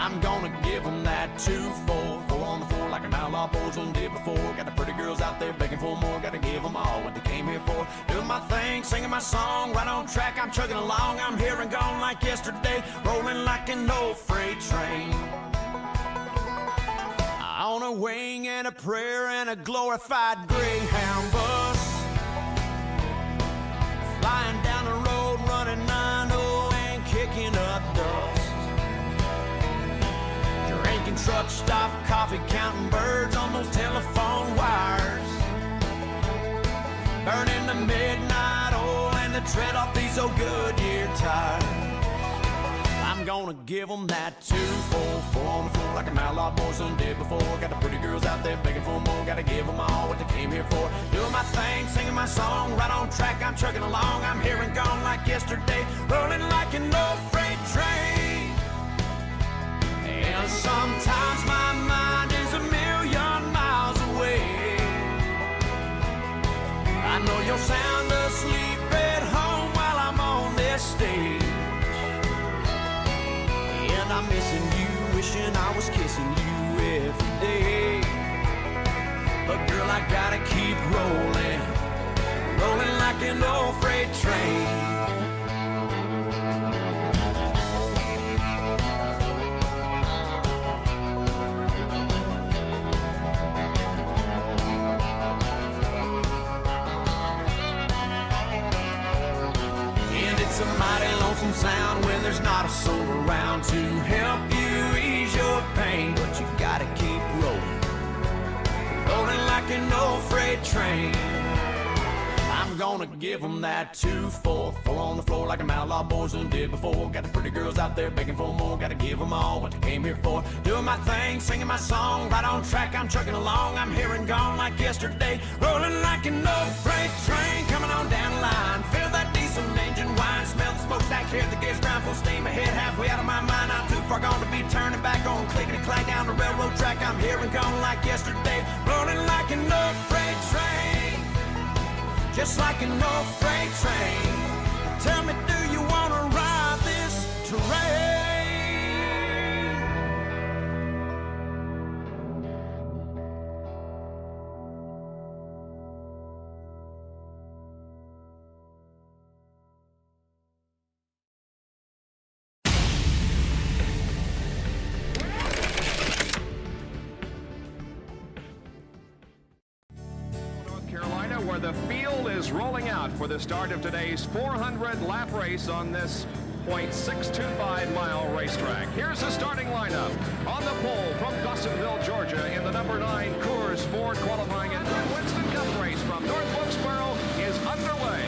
I'm gonna give them that 2-4, 4 on the floor like an outlaw boyzone did before. Got the pretty girls out there begging for more, gotta give them all what they came here for. Doing my thing, singing my song, right on track, I'm chugging along. I'm here and gone like yesterday, rolling like an old freight train. On a wing and a prayer and a glorified Greyhound bus, flying down the road, running 9-0 and kicking up dust. Drinking truck stop coffee, counting birds on those telephone wires, burning the midnight oil and the tread off these old Goodyear tires. I'm gonna give them that 2-4, 4 on the floor like an outlaw boyzone did before. Got the pretty girls out there begging for more, gotta give them all what they came here for. Doing my thing, singing my song, right on track, I'm chugging along. I'm here and gone like yesterday, rolling like an old freight train. And sometimes my mind is a million miles away. I know you're sound asleep at home while I'm on this stage. And I'm missing you, wishing I was kissing you every day. But girl, I gotta keep rolling, rolling like an old freight train. It's a mighty lonesome sound when there's not a soul around to help you ease your pain. But you gotta keep rolling, rolling like an old freight train. I'm gonna give them that 2-4, 4 on the floor like an outlaw boyzone did before. Got the pretty girls out there begging for more, gotta give them all what they came here for. Doing my thing, singing my song, right on track, I'm chugging along. I'm here and gone like yesterday, rolling like an old freight train. Coming on down the line, feel that diesel engine whine, smell the smokestack, hear the gears grind, full steam ahead, halfway out of my mind. I'm too far gone to be turning back on, clicking and clack down the railroad track. I'm here and gone like yesterday, rolling like an old freight train. Just like an old freight train. Tell me, do you wanna ride this train? Where the field is rolling out for the start of today's 400-lap race on this .625-mile racetrack. Here's the starting lineup. On the pole from Dawsonville, Georgia, in the number 9 Coors Ford qualifying and Winston Cup race from North Wilkesboro is underway.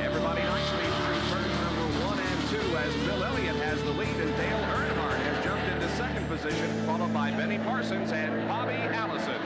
Everybody nicely through turns number 1 and 2 as Bill Elliott has the lead and Dale Earnhardt has jumped into second position, followed by Benny Parsons and Bobby Allison.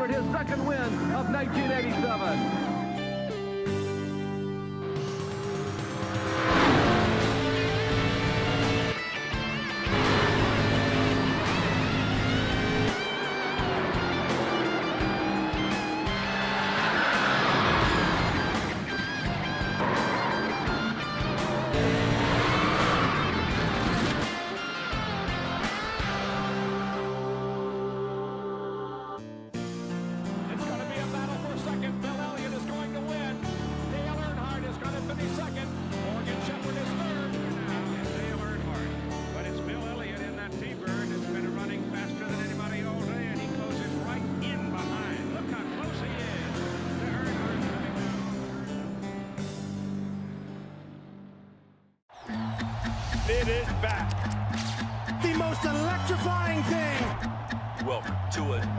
His second win of 1987. It is back. The most electrifying thing. Welcome to a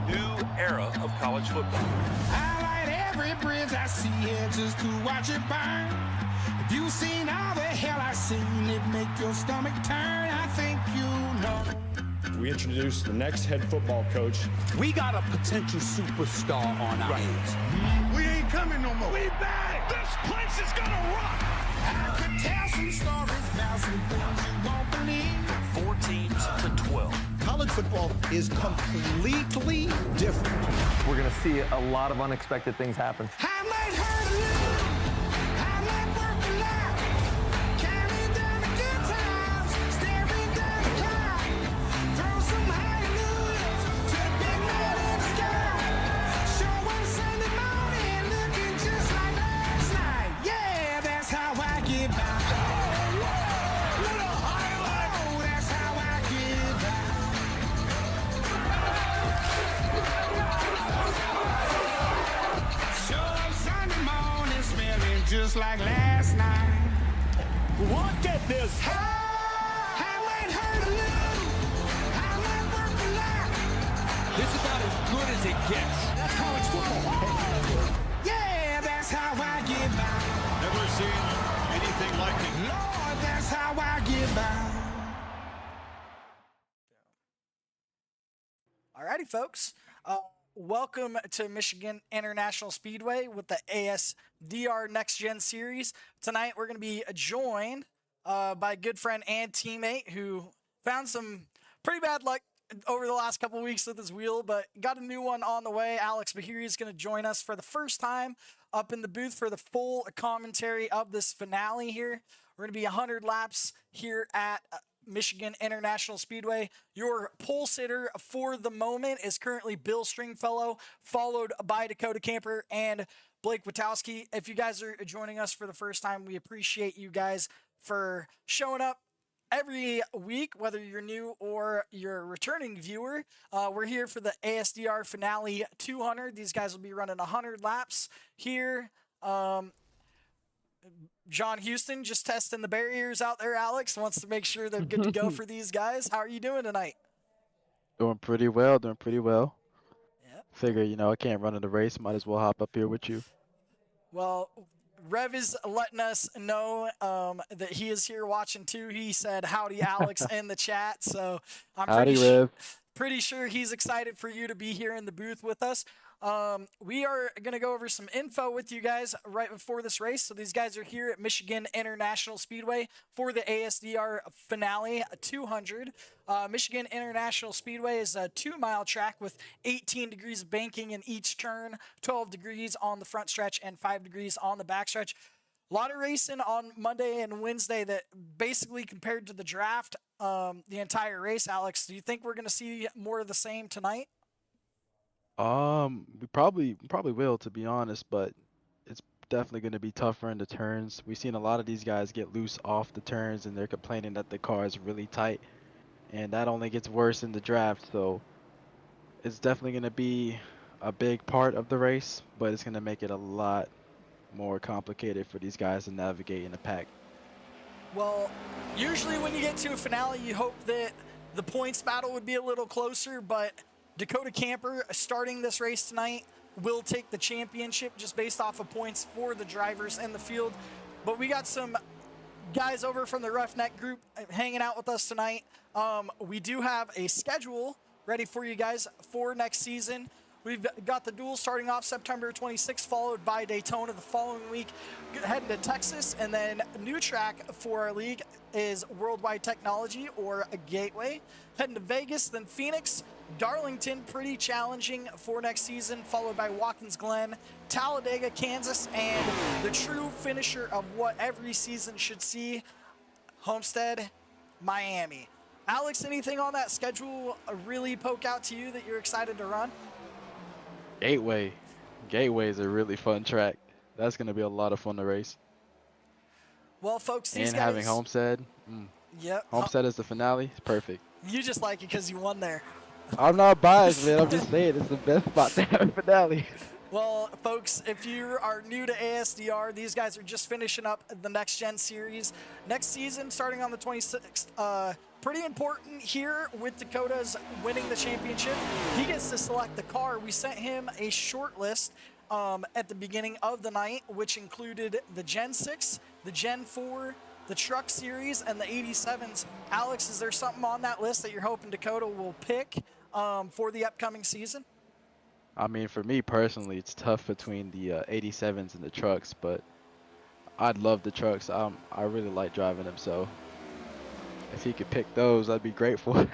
era of college football. I light every bridge I see here just to watch it burn. If you've seen all the hell I've seen, it make your stomach turn. I think you know. We introduced the next head football coach. We got a potential superstar on our hands. We ain't coming no more. We back! This place is gonna rock! I could tell some stories about some things you won't believe. 4 teams to 12. College football is completely different. We're going to see a lot of unexpected things happen. I might hurt a little, I might work a lot, counting down the good times, staring down the clock, throw some hallelujahs to the big man in the sky, show 'em Sunday morning looking just like last night. Yeah, that's how I get by. What a highlight! Oh, that's how I get by. Show up Sunday morning smelling just like last night. Look at this! I might hurt a little, I might work a lot. This is about as good as it gets. That's college football. Yeah, that's how I get by. Never seen anything like it. Lord, that's how I get by. Alrighty, folks. Welcome to Michigan International Speedway with the ASDR Next Gen Series. Tonight, we're going to be joined by a good friend and teammate who found some pretty bad luck over the last couple weeks with his wheel, but got a new one on the way. Alex Bahiri is going to join us for the first time up in the booth for the full commentary of this finale here. We're going to be 100 laps here at Michigan International Speedway. Your pole sitter for the moment is currently Bill Stringfellow, followed by Dakota Camper and Blake Witowski. If you guys are joining us for the first time, we appreciate you guys for showing up every week, whether you're new or you're a returning viewer. We're here for the ASDR Finale 200. These guys will be running 100 laps here. John Houston just testing the barriers out there. Alex wants to make sure they're good to go for these guys. How are you doing tonight? Doing pretty well, doing pretty well. Yeah. Figure, I can't run in the race. Might as well hop up here with you. Well, Rev is letting us know that he is here watching too. He said, howdy, Alex, in the chat. So I'm Howdy, Rev. pretty sure he's excited for you to be here in the booth with us. We are going to go over some info with you guys right before this race. So these guys are here at Michigan International Speedway for the ASDR Finale 200. Michigan International Speedway is a 2-mile track with 18 degrees of banking in each turn, 12 degrees on the front stretch, and 5 degrees on the back stretch. A lot of racing on Monday and Wednesday that basically compared to the draft, the entire race. Alex, do you think we're going to see more of the same tonight? We probably will, to be honest, but it's definitely going to be tougher in the turns. We've seen a lot of these guys get loose off the turns, and they're complaining that the car is really tight, and that only gets worse in the draft. So it's definitely going to be a big part of the race, but it's going to make it a lot more complicated for these guys to navigate in the pack. Well, usually when you get to a finale, you hope that the points battle would be a little closer, but Dakota Camper, starting this race tonight, will take the championship just based off of points for the drivers in the field. But we got some guys over from the Roughneck group hanging out with us tonight. We do have a schedule ready for you guys for next season. We've got the duel starting off September 26th, followed by Daytona the following week, heading to Texas, and then a new track for our league is Worldwide Technology, or a Gateway. Heading to Vegas, then Phoenix, Darlington, pretty challenging for next season, followed by Watkins Glen, Talladega, Kansas, and the true finisher of what every season should see, Homestead, Miami. Alex, anything on that schedule really poke out to you that you're excited to run? Gateway is a really fun track. That's going to be a lot of fun to race. Well, folks, these and guys... having Homestead. Yep. Homestead is the finale. It's perfect. You just like it because you won there. I'm not biased, man. I'm just saying it's the best spot to have a finale. Well, folks, if you are new to ASDR, these guys are just finishing up the Next Gen Series. Next season, starting on the 26th, pretty important here with Dakota's winning the championship. He gets to select the car. We sent him a short list at the beginning of the night, which included the Gen 6, the Gen 4, the Truck Series, and the 87s. Alex, is there something on that list that you're hoping Dakota will pick for the upcoming season? I mean, for me personally, it's tough between the 87s and the trucks, but I'd love the trucks. I really like driving them, so if he could pick those, I'd be grateful.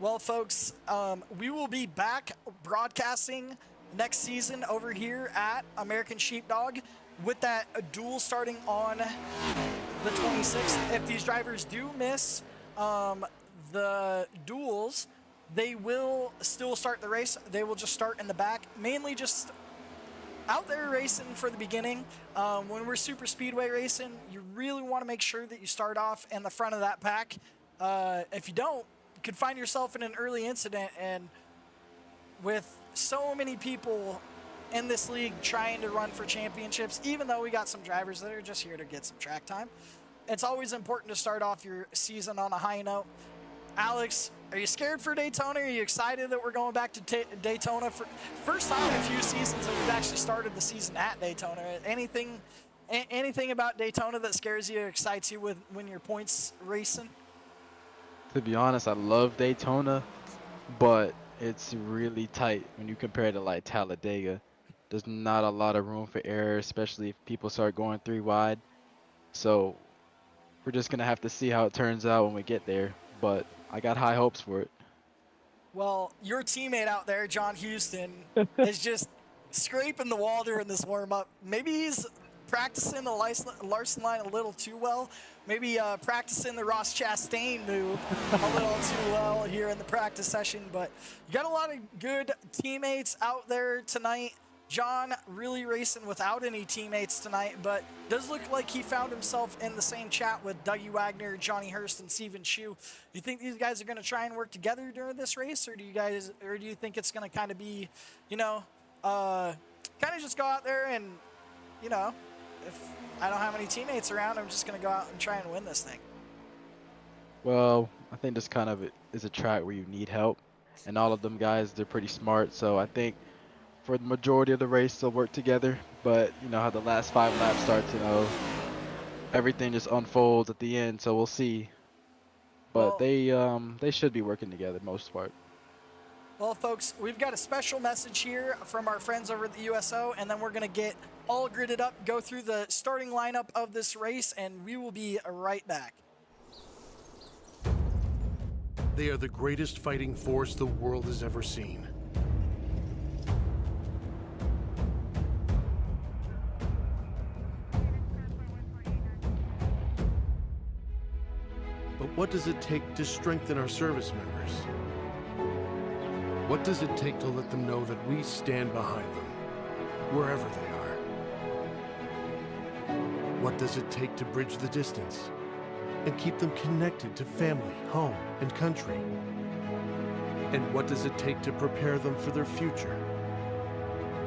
Well, folks, we will be back broadcasting next season over here at American Sheepdog with that duel starting on the 26th. If these drivers do miss the duels, they will still start the race. They will just start in the back, mainly just out there racing for the beginning. When we're super speedway racing, you really want to make sure that you start off in the front of that pack. If you don't, you could find yourself in an early incident, and with so many people in this league trying to run for championships, even though we got some drivers that are just here to get some track time, it's always important to start off your season on a high note. Alex, are you scared for Daytona? Are you excited that we're going back to Daytona? For first time in a few seasons that we've actually started the season at Daytona. Anything about Daytona that scares you or excites you when you're points racing? To be honest, I love Daytona, but it's really tight when you compare it to like Talladega. There's not a lot of room for error, especially if people start going 3 wide. So we're just gonna have to see how it turns out when we get there, but I got high hopes for it. Well, your teammate out there, John Houston, is just scraping the wall during this warm-up. Maybe he's practicing the Larson line a little too well. Maybe practicing the Ross Chastain move a little too well here in the practice session. But you got a lot of good teammates out there tonight. John really racing without any teammates tonight, but does look like he found himself in the same chat with Dougie Wagner, Johnny Hurst, and Steven Chu. You think these guys are going to try and work together during this race, or do you think it's going to kind of be, kind of just go out there and, if I don't have any teammates around, I'm just going to go out and try and win this thing? Well, I think this kind of is a track where you need help, and all of them guys, they're pretty smart, so I think for the majority of the race they'll work together. But you know how the last 5 laps start, everything just unfolds at the end, so we'll see. But Well, they should be working together most part. Well, folks, we've got a special message here from our friends over at the USO, and then we're going to get all gridded up, go through the starting lineup of this race, and we will be right back. They are the greatest fighting force the world has ever seen. But what does it take to strengthen our service members? What does it take to let them know that we stand behind them, wherever they are? What does it take to bridge the distance and keep them connected to family, home, and country? And what does it take to prepare them for their future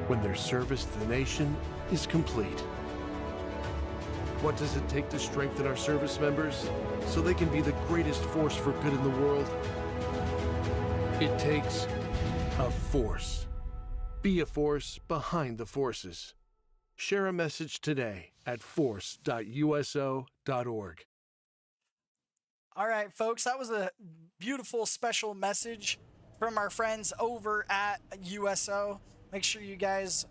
when their service to the nation is complete? What does it take to strengthen our service members so they can be the greatest force for good in the world? It takes a force. Be a force behind the forces. Share a message today at force.uso.org. All right, folks, that was a beautiful special message from our friends over at USO. Make sure you guys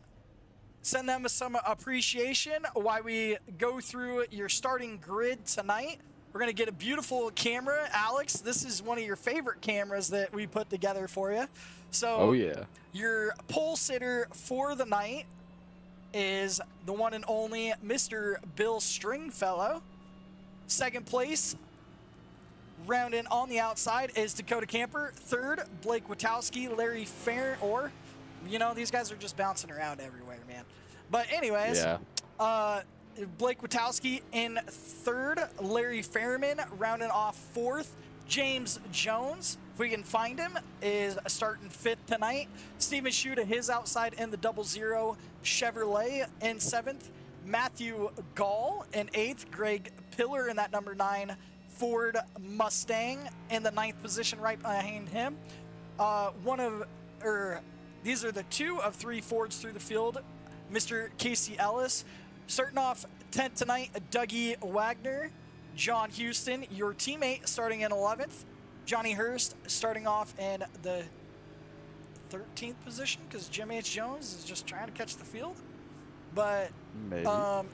send them some appreciation while we go through your starting grid tonight. We're going to get a beautiful camera. Alex, this is one of your favorite cameras that we put together for you. So, Oh yeah. Your pole sitter for the night is the one and only Mr. Bill Stringfellow. Second place, rounding on the outside, is Dakota Camper. Third, Blake Witowski, Larry Fair, these guys are just bouncing around everywhere, man. But anyways, Yeah. Blake Witowski in third, Larry Fairman rounding off fourth, James Jones, if we can find him, is starting fifth tonight. Steven Chu to his outside in the 00 Chevrolet in seventh, Matthew Gall in eighth, Greg Pillar in that number 9 Ford Mustang in the 9th position right behind him. These are the 2 of 3 Fords through the field. Mr. Casey Ellis. Starting off 10th tonight, Dougie Wagner. John Houston, your teammate, starting in 11th. Johnny Hurst starting off in the 13th position because Jim H. Jones is just trying to catch the field. But Maybe.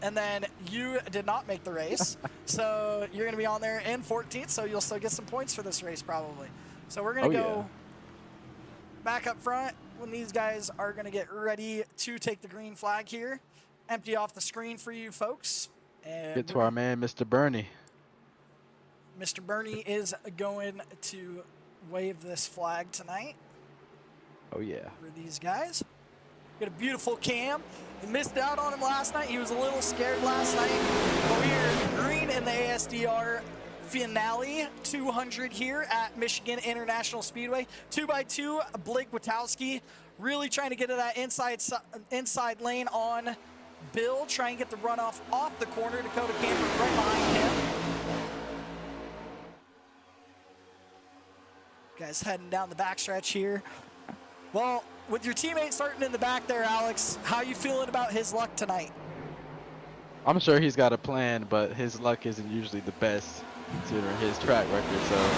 And then you did not make the race, so you're going to be on there in 14th, so you'll still get some points for this race probably. So we're going to go back up front when these guys are going to get ready to take the green flag here. Empty off the screen for you folks. And get to our man, Mr. Bernie. Mr. Bernie is going to wave this flag tonight. Oh, yeah. For these guys. Got a beautiful cam. He missed out on him last night. He was a little scared last night. But we are green in the ASDR finale 200 here at Michigan International Speedway. 2x2, Blake Witowski really trying to get to that inside lane on Bill. Try and get the runoff off the corner. Dakota Camper right behind him. Guys heading down the backstretch here. Well, with your teammate starting in the back there, Alex, how you feeling about his luck tonight? I'm sure he's got a plan, but his luck isn't usually the best considering his track record, so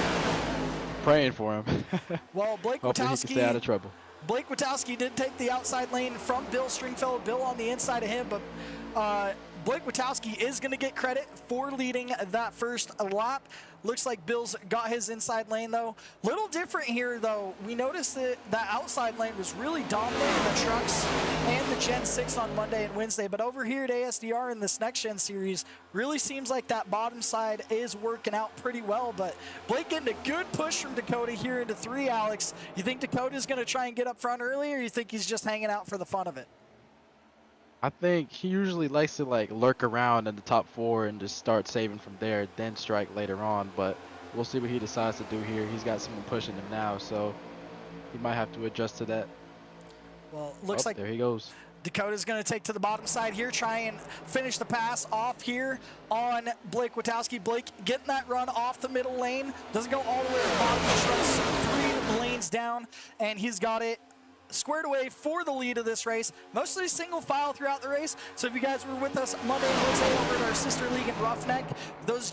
praying for him. Well, Blake Hopefully Witowski, he can stay out of trouble. Blake Witowski did take the outside lane from Bill Stringfellow. Bill on the inside of him, but Blake Witowski is going to get credit for leading that first lap. Looks like Bill's got his inside lane, though. Little different here, though. We noticed that that outside lane was really dominating the trucks and the Gen 6 on Monday and Wednesday. But over here at ASDR in this Next Gen series, really seems like that bottom side is working out pretty well. But Blake getting a good push from Dakota here into 3, Alex. You think Dakota's going to try and get up front early, or you think he's just hanging out for the fun of it? I think he usually likes to like lurk around in the top 4 and just start saving from there, then strike later on. But we'll see what he decides to do here. He's got someone pushing him now, so he might have to adjust to that. Well, looks like there he goes. Dakota's going to take to the bottom side here, try and finish the pass off here on Blake Witowski. Blake getting that run off the middle lane. Doesn't go all the way to the bottom. Just runs 3 lanes down, and he's got it squared away for the lead of this race. Mostly single file throughout the race. So if you guys were with us Monday and Wednesday over at our sister league in Roughneck, those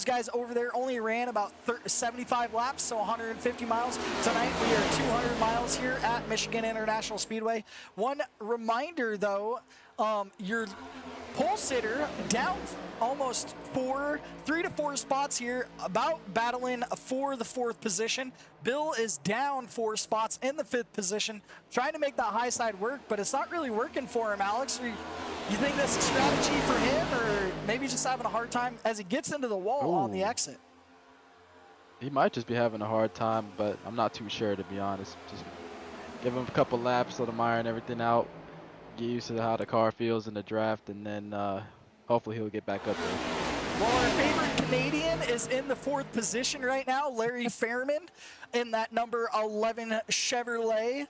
guys over there only ran about 75 laps, so 150 miles. Tonight we are 200 miles here at Michigan International Speedway. One reminder though, your pole sitter down almost 3 to 4 spots here, about battling for the 4th position. Bill is down 4 spots in the 5th position, trying to make that high side work, but it's not really working for him, Alex. You think that's a strategy for him, or maybe just having a hard time as he gets into the wall on the exit? He might just be having a hard time, but I'm not too sure, to be honest. Just give him a couple laps, let him iron everything out, get used to how the car feels in the draft, and then hopefully he'll get back up there. Well, our favorite Canadian is in the 4th position right now, Larry Fairman, in that number 11 Chevrolet.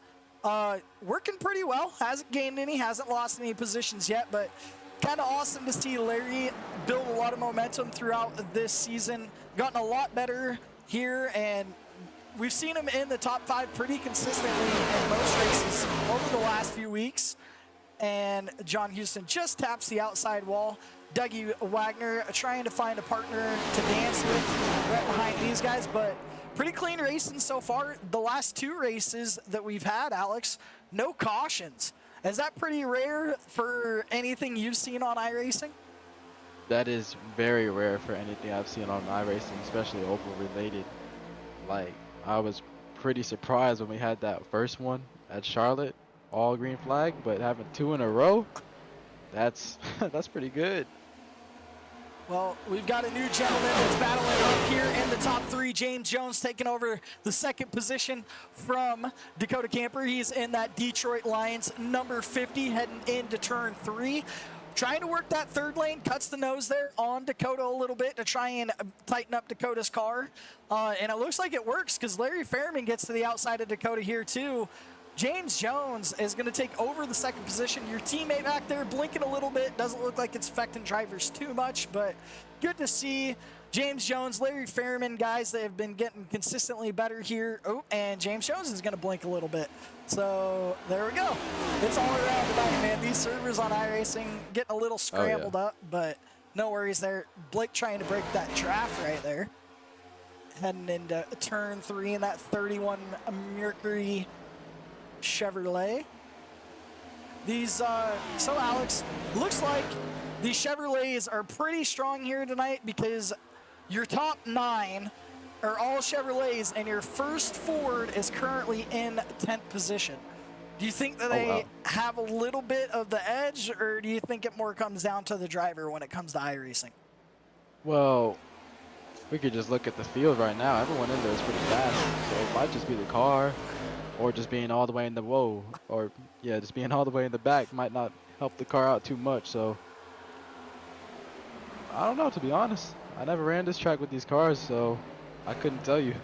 Working pretty well, hasn't gained any, hasn't lost any positions yet, but kind of awesome to see Larry build a lot of momentum throughout this season. Gotten a lot better here, and we've seen him in the top 5 pretty consistently in most races over the last few weeks. And John Houston just taps the outside wall. Dougie Wagner trying to find a partner to dance with right behind these guys, but pretty clean racing so far. The last 2 races that we've had, Alex, no cautions. Is that pretty rare for anything you've seen on iRacing? That is very rare for anything I've seen on iRacing, especially oval related. Like, I was pretty surprised when we had that first one at Charlotte, all green flag, but having 2 in a row, that's pretty good. Well, we've got a new gentleman that's battling up here in the top 3. James Jones taking over the 2nd position from Dakota Camper. He's in that Detroit Lions number 50, heading into turn 3. Trying to work that 3rd lane, cuts the nose there on Dakota a little bit to try and tighten up Dakota's car. And it looks like it works because Larry Fairman gets to the outside of Dakota here too. James Jones is going to take over the second position. Your teammate back there blinking a little bit. Doesn't look like it's affecting drivers too much, but good to see James Jones, Larry Fairman, guys that have been getting consistently better here. Oh, and James Jones is going to blink a little bit. So there we go. It's all around tonight, man. These servers on iRacing getting a little scrambled up, but no worries there. Blake trying to break that draft right there. Heading into turn 3 in that 31 Mercury Chevrolet. These, so Alex, looks like these Chevrolets are pretty strong here tonight because your top 9 are all Chevrolets and your first Ford is currently in 10th position. Do you think that they have a little bit of the edge, or do you think it more comes down to the driver when it comes to iRacing? Well, we could just look at the field right now. Everyone in there is pretty fast, so it might just be the car, or just being all the way in the just being all the way in the back might not help the car out too much. So I don't know, to be honest. I never ran this track with these cars, so I couldn't tell you.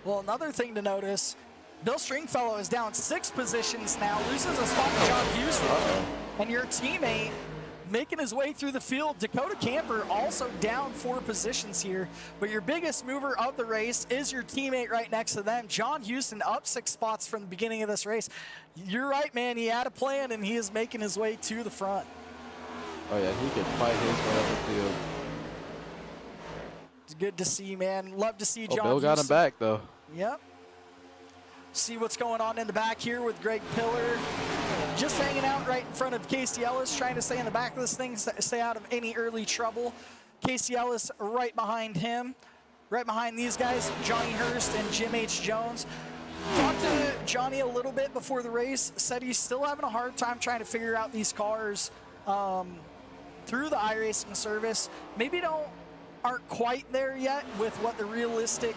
Well, another thing to notice, Bill Stringfellow is down 6 positions now, loses a spot to John Houston. And your teammate making his way through the field, Dakota Camper, also down 4 positions here. But your biggest mover of the race is your teammate right next to them, John Houston, up 6 spots from the beginning of this race. You're right, man. He had a plan, and he is making his way to the front. Oh, yeah, he can fight his way up the field. It's good to see, man. Love to see John Bill got him back, though. Yep. See what's going on in the back here with Greg Pillar. Just hanging out right in front of Casey Ellis, trying to stay in the back of this thing, stay out of any early trouble. Casey Ellis right behind him. Right behind these guys, Johnny Hurst and Jim H. Jones. Talked to Johnny a little bit before the race, said he's still having a hard time trying to figure out these cars through the iRacing service. Maybe aren't quite there yet with what the realistic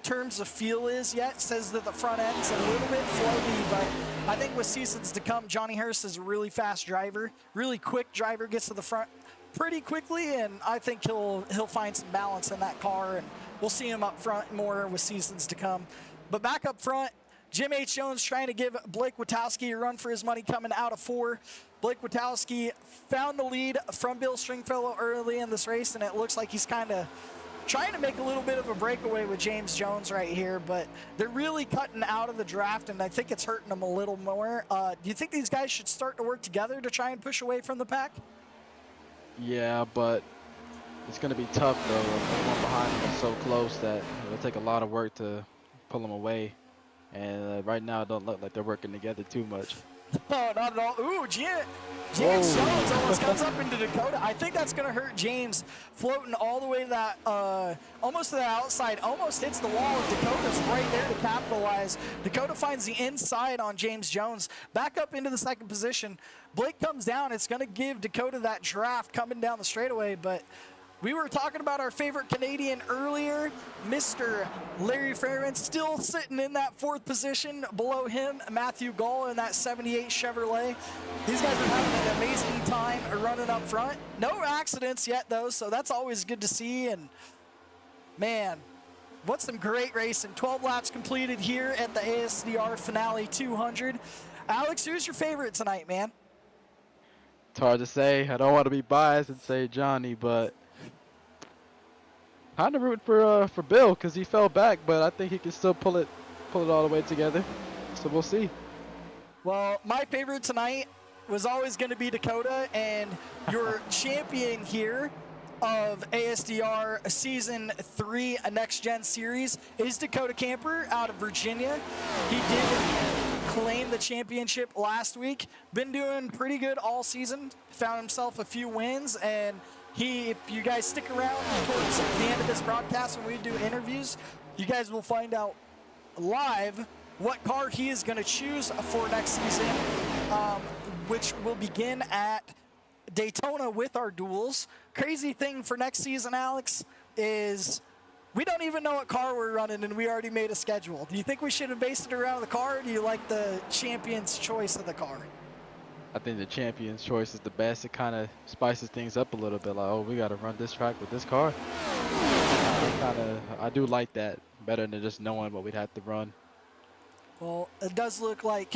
terms of feel is yet. Says that the front end's a little bit floaty, but I think with seasons to come, Johnny Hurst is a really fast driver, really quick driver, gets to the front pretty quickly, and I think he'll find some balance in that car, and we'll see him up front more with seasons to come. But back up front, Jim H. Jones trying to give Blake Witowski a run for his money coming out of 4. Blake Witowski found the lead from Bill Stringfellow early in this race, and it looks like he's kind of trying to make a little bit of a breakaway with James Jones right here, but they're really cutting out of the draft, and I think it's hurting them a little more. Do you think these guys should start to work together to try and push away from the pack? Yeah, but it's going to be tough, though. The one behind them is so close that it'll take a lot of work to pull them away. And right now, it don't look like they're working together too much. Oh, not at all. Ooh, James Jones almost comes up into Dakota. I think that's going to hurt James, floating all the way to that, almost to the outside, almost hits the wall. Dakota's right there to capitalize. Dakota finds the inside on James Jones. Back up into the second position. Blake comes down. It's going to give Dakota that draft coming down the straightaway, but we were talking about our favorite Canadian earlier, Mr. Larry Fairman, still sitting in that 4th position. Below him, Matthew Gall in that 78 Chevrolet. These guys are having an amazing time running up front. No accidents yet, though, so that's always good to see. And, man, what some great racing. 12 laps completed here at the ASDR Finale 200. Alex, who's your favorite tonight, man? It's hard to say. I don't want to be biased and say Johnny, but kind of rooting for Bill because he fell back, but I think he can still pull it all the way together. So we'll see. Well, my favorite tonight was always going to be Dakota, and your champion here of ASDR Season 3 Next Gen Series is Dakota Camper out of Virginia. He did claim the championship last week. Been doing pretty good all season. Found himself a few wins, and if you guys stick around towards the end of this broadcast when we do interviews, you guys will find out live what car he is going to choose for next season, which will begin at Daytona with our duels. Crazy thing for next season, Alex, is we don't even know what car we're running, and we already made a schedule. Do you think we should have based it around the car, or do you like the champion's choice of the car? I think the champion's choice is the best. It kind of spices things up a little bit. Like, oh, we got to run this track with this car. I do like that better than just knowing what we'd have to run. Well, it does look like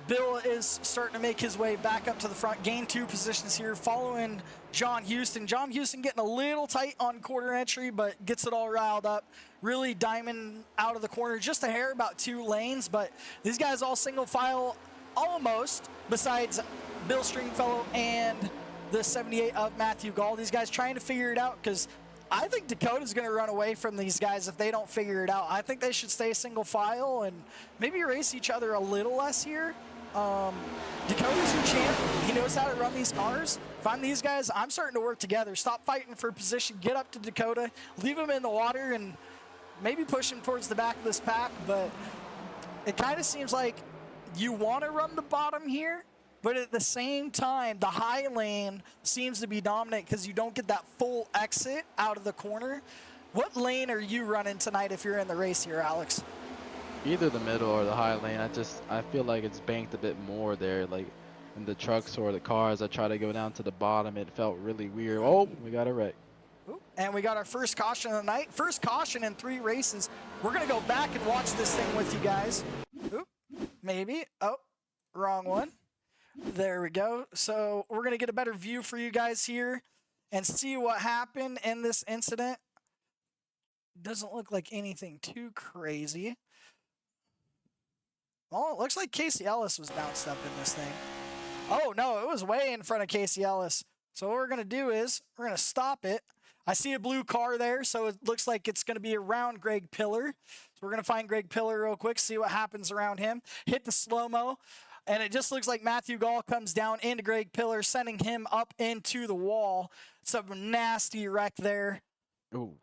Bill is starting to make his way back up to the front, gain 2 positions here, following John Houston. John Houston getting a little tight on quarter entry, but gets it all riled up. Really diamond out of the corner, just a hair, about 2 lanes, but these guys all single file almost, besides Bill Stringfellow and the 78 of Matthew Gall. These guys trying to figure it out, because I think Dakota's going to run away from these guys if they don't figure it out. I think they should stay single file and maybe race each other a little less here. Dakota's your champ. He knows how to run these cars. If I'm these guys, I'm starting to work together. Stop fighting for position. Get up to Dakota. Leave him in the water and maybe push him towards the back of this pack. But it kind of seems like you want to run the bottom here, but at the same time, the high lane seems to be dominant because you don't get that full exit out of the corner. What lane are you running tonight if you're in the race here, Alex? Either the middle or the high lane. I feel like it's banked a bit more there. Like in the trucks or the cars, I try to go down to the bottom. It felt really weird. Oh, we got a wreck. And we got our first caution of the night. First caution in 3 races. We're going to go back and watch this thing with you guys. Oop, maybe. Oh, wrong one. There we go. So we're going to get a better view for you guys here and see what happened in this incident. Doesn't look like anything too crazy. Oh, it looks like Casey Ellis was bounced up in this thing. Oh, no, it was way in front of Casey Ellis. So what we're going to do is we're going to stop it. I see a blue car there, so it looks like it's going to be around Greg Pillar. So we're going to find Greg Pillar real quick, see what happens around him. Hit the slow-mo, and it just looks like Matthew Gall comes down into Greg Pillar, sending him up into the wall. It's a nasty wreck there. Ooh.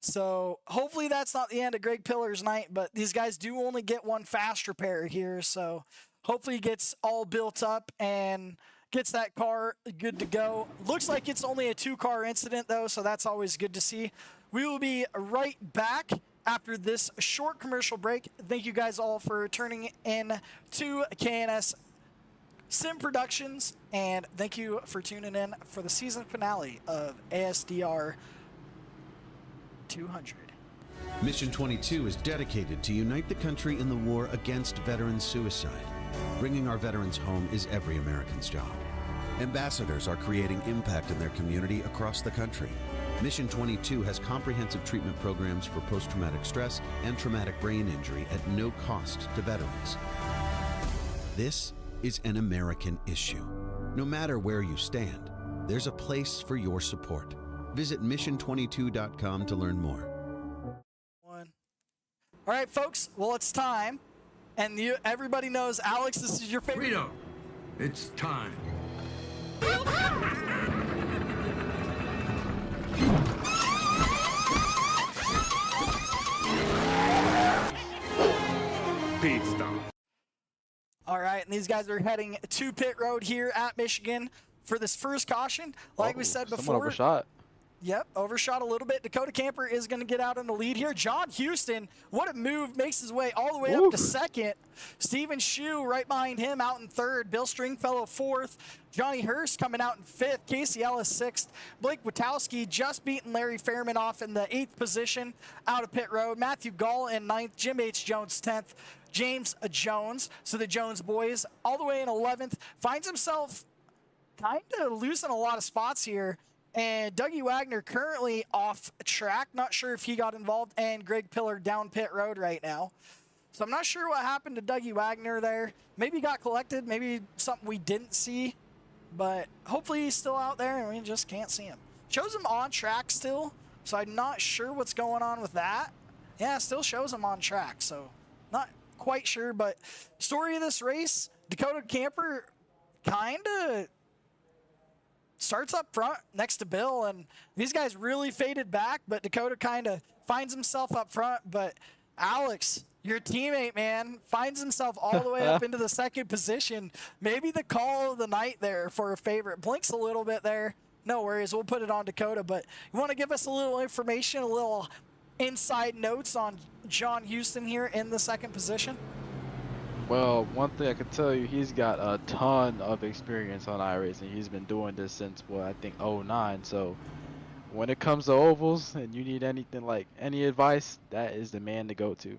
So hopefully that's not the end of Greg Pillar's night, but these guys do only get 1 fast repair here. So hopefully he gets all built up and gets that car good to go. Looks like it's only a 2-car incident though, so that's always good to see. We will be right back after this short commercial break. Thank you guys all for tuning in to KNS Sim Productions, and thank you for tuning in for the season finale of ASDR 200. Mission 22 is dedicated to unite the country in the war against veteran suicide. Bringing our veterans home is every American's job. Ambassadors are creating impact in their community across the country. Mission 22 has comprehensive treatment programs for post-traumatic stress and traumatic brain injury at no cost to veterans. This is an American issue. No matter where you stand, there's a place for your support. Visit mission22.com to learn more. All right, folks. Well, it's time. And everybody knows, Alex, this is your favorite. Rito, it's time. Pit stop. All right, and these guys are heading to pit road here at Michigan for this first caution. Like we said before. Someone overshot. Yep, overshot a little bit. Dakota Camper is going to get out in the lead here. John Houston, what a move, makes his way all the way up to second. Steven Shue right behind him out in third. Bill Stringfellow fourth. Johnny Hurst coming out in fifth. Casey Ellis sixth. Blake Witowski just beating Larry Fairman off in the 8th position out of pit road. Matthew Gall in 9th. Jim H. Jones 10th. James Jones, so the Jones boys, all the way in 11th. Finds himself kind of losing a lot of spots here. And Dougie Wagner currently off track. Not sure if he got involved. And Greg Pillar down pit road right now. So I'm not sure what happened to Dougie Wagner there. Maybe he got collected. Maybe something we didn't see. But hopefully he's still out there and we just can't see him. Shows him on track still. So I'm not sure what's going on with that. Yeah, still shows him on track. So not quite sure. But story of this race, Dakota Camper kind of starts up front next to Bill, and these guys really faded back, but Dakota kind of finds himself up front. But Alex, your teammate, man, finds himself all the way up into the 2nd position. Maybe the call of the night there for a favorite. Blinks a little bit there. No worries, we'll put it on Dakota. But you want to give us a little information, a little inside notes on John Houston here in the 2nd position? Well, one thing I can tell you, he's got a ton of experience on iRacing. He's been doing this since, well, I think 09. So when it comes to ovals and you need anything like any advice, that is the man to go to.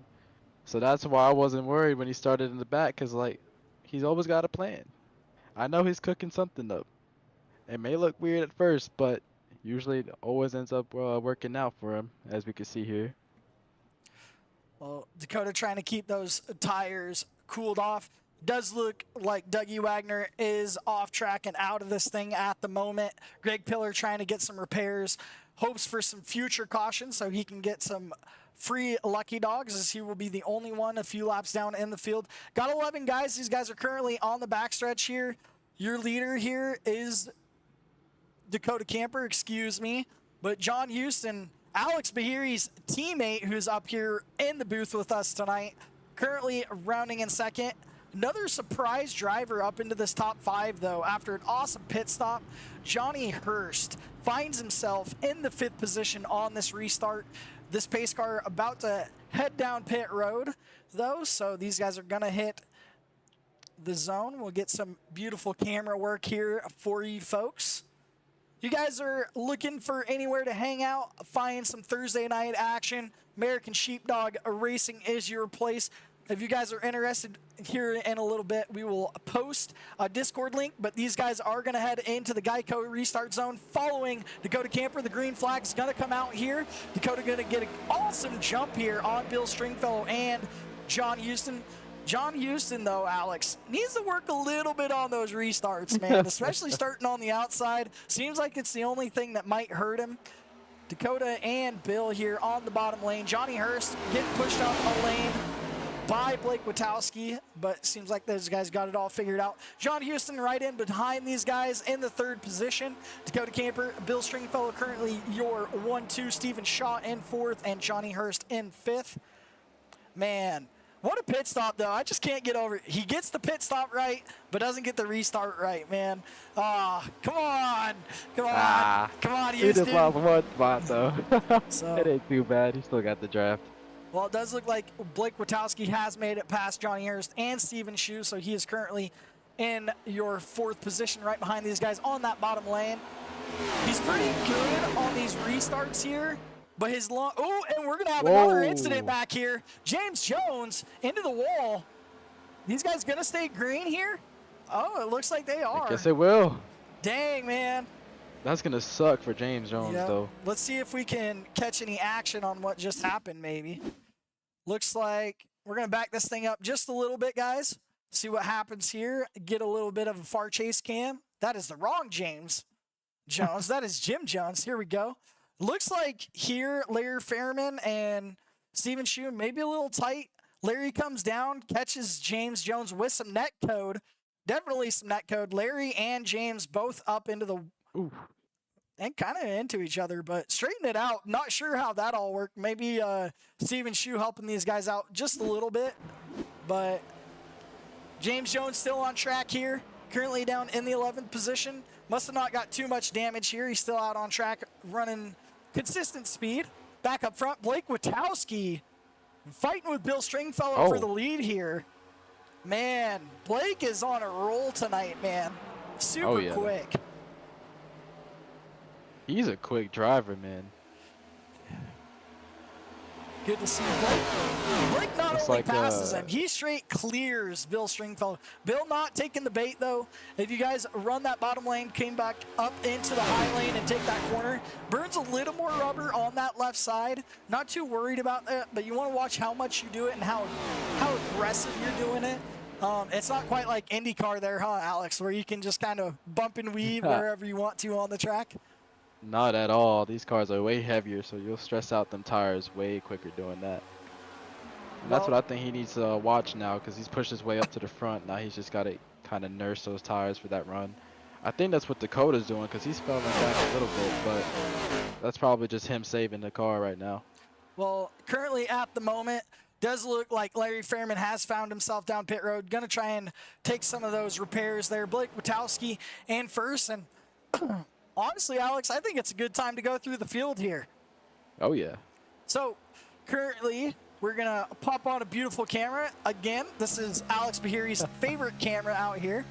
So that's why I wasn't worried when he started in the back, because, like, he's always got a plan. I know he's cooking something up. It may look weird at first, but usually it always ends up working out for him, as we can see here. Well, Dakota trying to keep those tires cooled off. Does look like Dougie Wagner is off track and out of this thing at the moment. Greg Pillar trying to get some repairs. Hopes for some future caution so he can get some free lucky dogs, as he will be the only one a few laps down in the field. Got 11 guys. These guys are currently on the backstretch here. Your leader here is Dakota Camper, excuse me. But John Houston, Alex Bahiri's teammate, who's up here in the booth with us tonight, currently rounding in second. Another surprise driver up into this top 5, though, after an awesome pit stop. Johnny Hurst finds himself in the 5th position on this restart. This pace car about to head down pit road, though, so these guys are going to hit the zone. We'll get some beautiful camera work here for you folks. You guys are looking for anywhere to hang out, find some Thursday night action. American Sheepdog Racing is your place. If you guys are interested, here in a little bit, we will post a Discord link, but these guys are going to head into the Geico restart zone following Dakota Camper. The green flag is going to come out here. Dakota going to get an awesome jump here on Bill Stringfellow and John Houston. John Houston, though, Alex, needs to work a little bit on those restarts, man, especially starting on the outside. Seems like it's the only thing that might hurt him. Dakota and Bill here on the bottom lane. Johnny Hurst getting pushed out the lane by Blake Witowski, but seems like those guys got it all figured out. John Houston right in behind these guys in the 3rd position. Dakota Camper, Bill Stringfellow currently your 1-2. Stephen Shaw in 4th, and Johnny Hurst in 5th. Man, what a pit stop, though. I just can't get over it. He gets the pit stop right, but doesn't get the restart right, man. Ah, come on. Come on. Come on, Houston. He just lost one spot, though. So, it ain't too bad. He still got the draft. Well, it does look like Blake Witowski has made it past Johnny Hurst and Steven Shue, so he is currently in your 4th position right behind these guys on that bottom lane. He's pretty good on these restarts here, but his long... Oh, and we're going to have another incident back here. James Jones into the wall. These guys going to stay green here? Oh, it looks like they are. I guess it will. Dang, man. That's going to suck for James Jones, though. Let's see if we can catch any action on what just happened, maybe. Looks like we're going to back this thing up just a little bit, guys. See what happens here. Get a little bit of a far chase cam. That is the wrong James Jones. That is Jim Jones. Here we go. Looks like here Larry Fairman and Steven Shue maybe a little tight. Larry comes down, catches James Jones with some net code. Definitely some net code. Larry and James both up into the... Ooh. And kind of into each other, but straighten it out. Not sure how that all worked. Maybe Steven Shue helping these guys out just a little bit. But James Jones still on track here. Currently down in the 11th position. Must have not got too much damage here. He's still out on track, running consistent speed. Back up front, Blake Witowski fighting with Bill Stringfellow for the lead here. Man, Blake is on a roll tonight, man. Super quick. He's a quick driver, man. Good to see Blake. Blake not only passes him, he straight clears Bill Stringfellow. Bill not taking the bait, though. If you guys run that bottom lane, came back up into the high lane and take that corner, burns a little more rubber on that left side. Not too worried about that, but you want to watch how much you do it and how aggressive you're doing it. It's not quite like IndyCar there, huh, Alex, where you can just kind of bump and weave wherever you want to on the track? Not at all. These cars are way heavier, so you'll stress out them tires way quicker doing that. And that's what I think he needs to watch now, because he's pushed his way up to the front. Now he's just got to kind of nurse those tires for that run. I think that's what Dakota's doing, because he's falling back a little bit, but that's probably just him saving the car right now. Well, currently at the moment, does look like Larry Fairman has found himself down pit road. Going to try and take some of those repairs there. Blake Witowski in first, and honestly, Alex, I think it's a good time to go through the field here. Oh, yeah. So, currently, we're going to pop on a beautiful camera. Again, this is Alex Bahiri's favorite camera out here.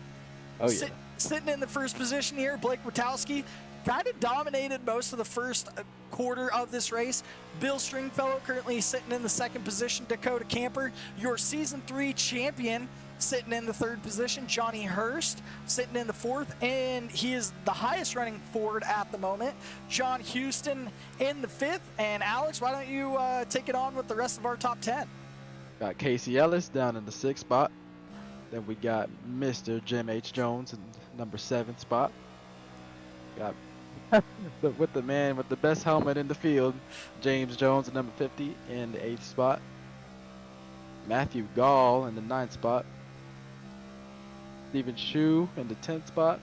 Oh, yeah. Sitting in the first position here, Blake Witowski. kind of dominated most of the first quarter of this race. Bill Stringfellow currently sitting in the second position. Dakota Camper, your Season 3 champion, sitting in the third position. Johnny Hurst sitting in the fourth, and he is the highest running Ford at the moment. John Houston in the fifth. And Alex, why don't you take it on with the rest of our top 10? Got Casey Ellis down in the 6th spot. Then we got Mr. Jim H. Jones in number 7th spot. Got with the man with the best helmet in the field, James Jones at number 50 in the 8th spot. Matthew Gall in the 9th spot. Stephen Shu in the 10th spot.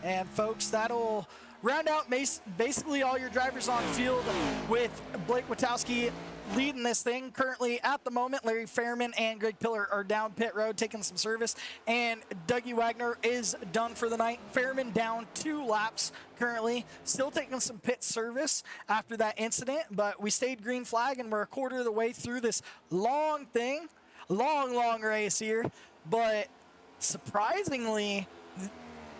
And folks, that'll round out basically all your drivers on field, with Blake Witowski leading this thing. Currently at the moment, Larry Fairman and Greg Pillar are down pit road taking some service, and Dougie Wagner is done for the night. Fairman down 2 laps currently, still taking some pit service after that incident, but we stayed green flag and we're a quarter of the way through this long thing. Long race here, but surprisingly,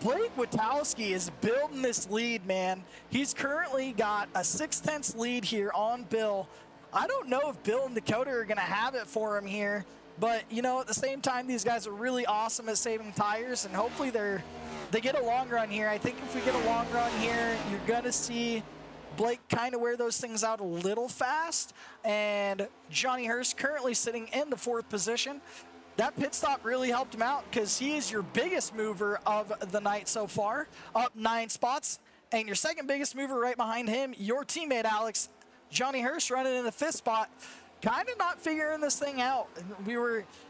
Blake Witowski is building this lead, man. He's currently got a 6/10 lead here on Bill. I don't know if Bill and Dakota are going to have it for him here, but, you know, at the same time, these guys are really awesome at saving tires, and hopefully they get a long run here. I think if we get a long run here, you're going to see Blake kind of wear those things out a little fast, and Johnny Hurst currently sitting in the 4th position. That pit stop really helped him out because he is your biggest mover of the night so far, up 9 spots. And your second biggest mover right behind him, your teammate Alex, Johnny Hurst, running in the 5th spot, kind of not figuring this thing out. We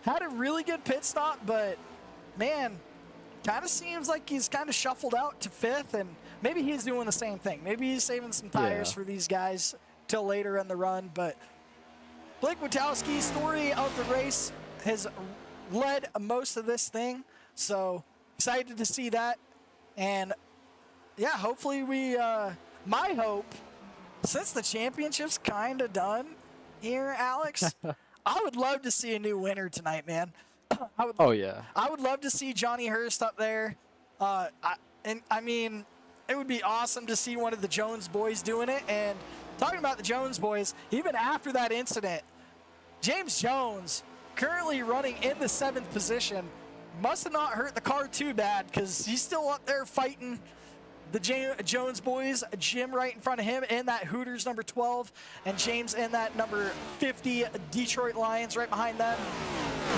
had a really good pit stop, but man, kind of seems like he's kind of shuffled out to 5th, and maybe he's doing the same thing. Maybe he's saving some tires for these guys till later in the run. But Blake Witowski's story of the race has led most of this thing, so excited to see that. And yeah, hopefully my hope, since the championship's kind of done here, Alex, I would love to see a new winner tonight, man. I would love to see Johnny Hurst up there. I mean, it would be awesome to see one of the Jones boys doing it. And talking about the Jones boys, even after that incident, James Jones, currently running in the 7th position, must have not hurt the car too bad, because he's still up there fighting the Jones boys. Jim right in front of him in that Hooters number 12, and James in that number 50 Detroit Lions right behind them.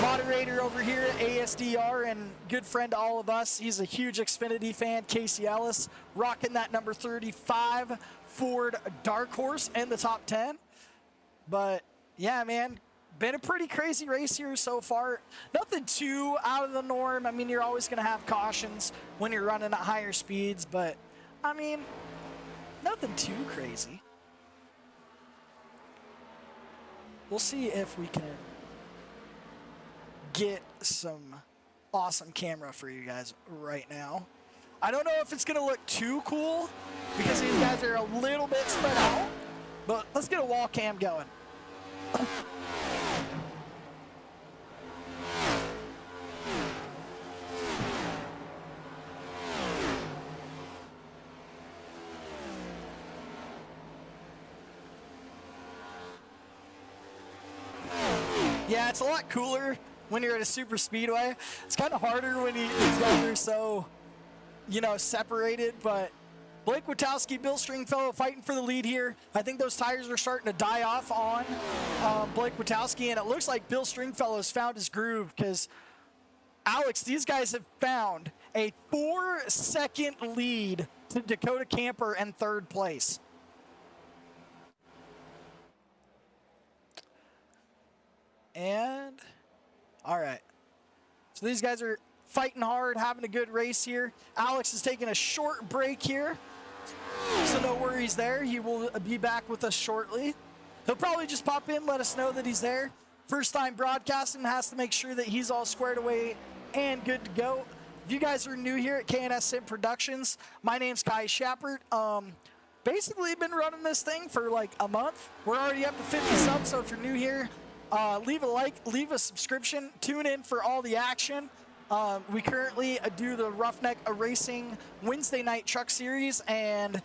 Moderator over here at ASDR and good friend to all of us, he's a huge Xfinity fan, Casey Ellis, rocking that number 35 Ford Dark Horse in the top 10. But yeah, man, been a pretty crazy race here so far. Nothing too out of the norm. I mean, you're always going to have cautions when you're running at higher speeds, but I mean, nothing too crazy. We'll see if we can get some awesome camera for you guys right now. I don't know if it's going to look too cool because these guys are a little bit spread out, but let's get a wall cam going. Yeah, it's a lot cooler when you're at a super speedway. It's kind of harder when these guys are so, you know, separated. But Blake Witowski, Bill Stringfellow fighting for the lead here. I think those tires are starting to die off on Blake Witowski, and it looks like Bill Stringfellow has found his groove, because Alex, these guys have found a 4-second lead to Dakota Camper in 3rd place. And, all right. So these guys are fighting hard, having a good race here. Alex is taking a short break here, so no worries there. He will be back with us shortly. He'll probably just pop in, let us know that he's there. First time broadcasting, has to make sure that he's all squared away and good to go. If you guys are new here at K&S Sim Productions, my name's Kai Shappert. Basically been running this thing for like a month. We're already up to 50 subs, so if you're new here, leave a like, leave a subscription, tune in for all the action. We currently do the Roughneck Racing Wednesday night truck series, and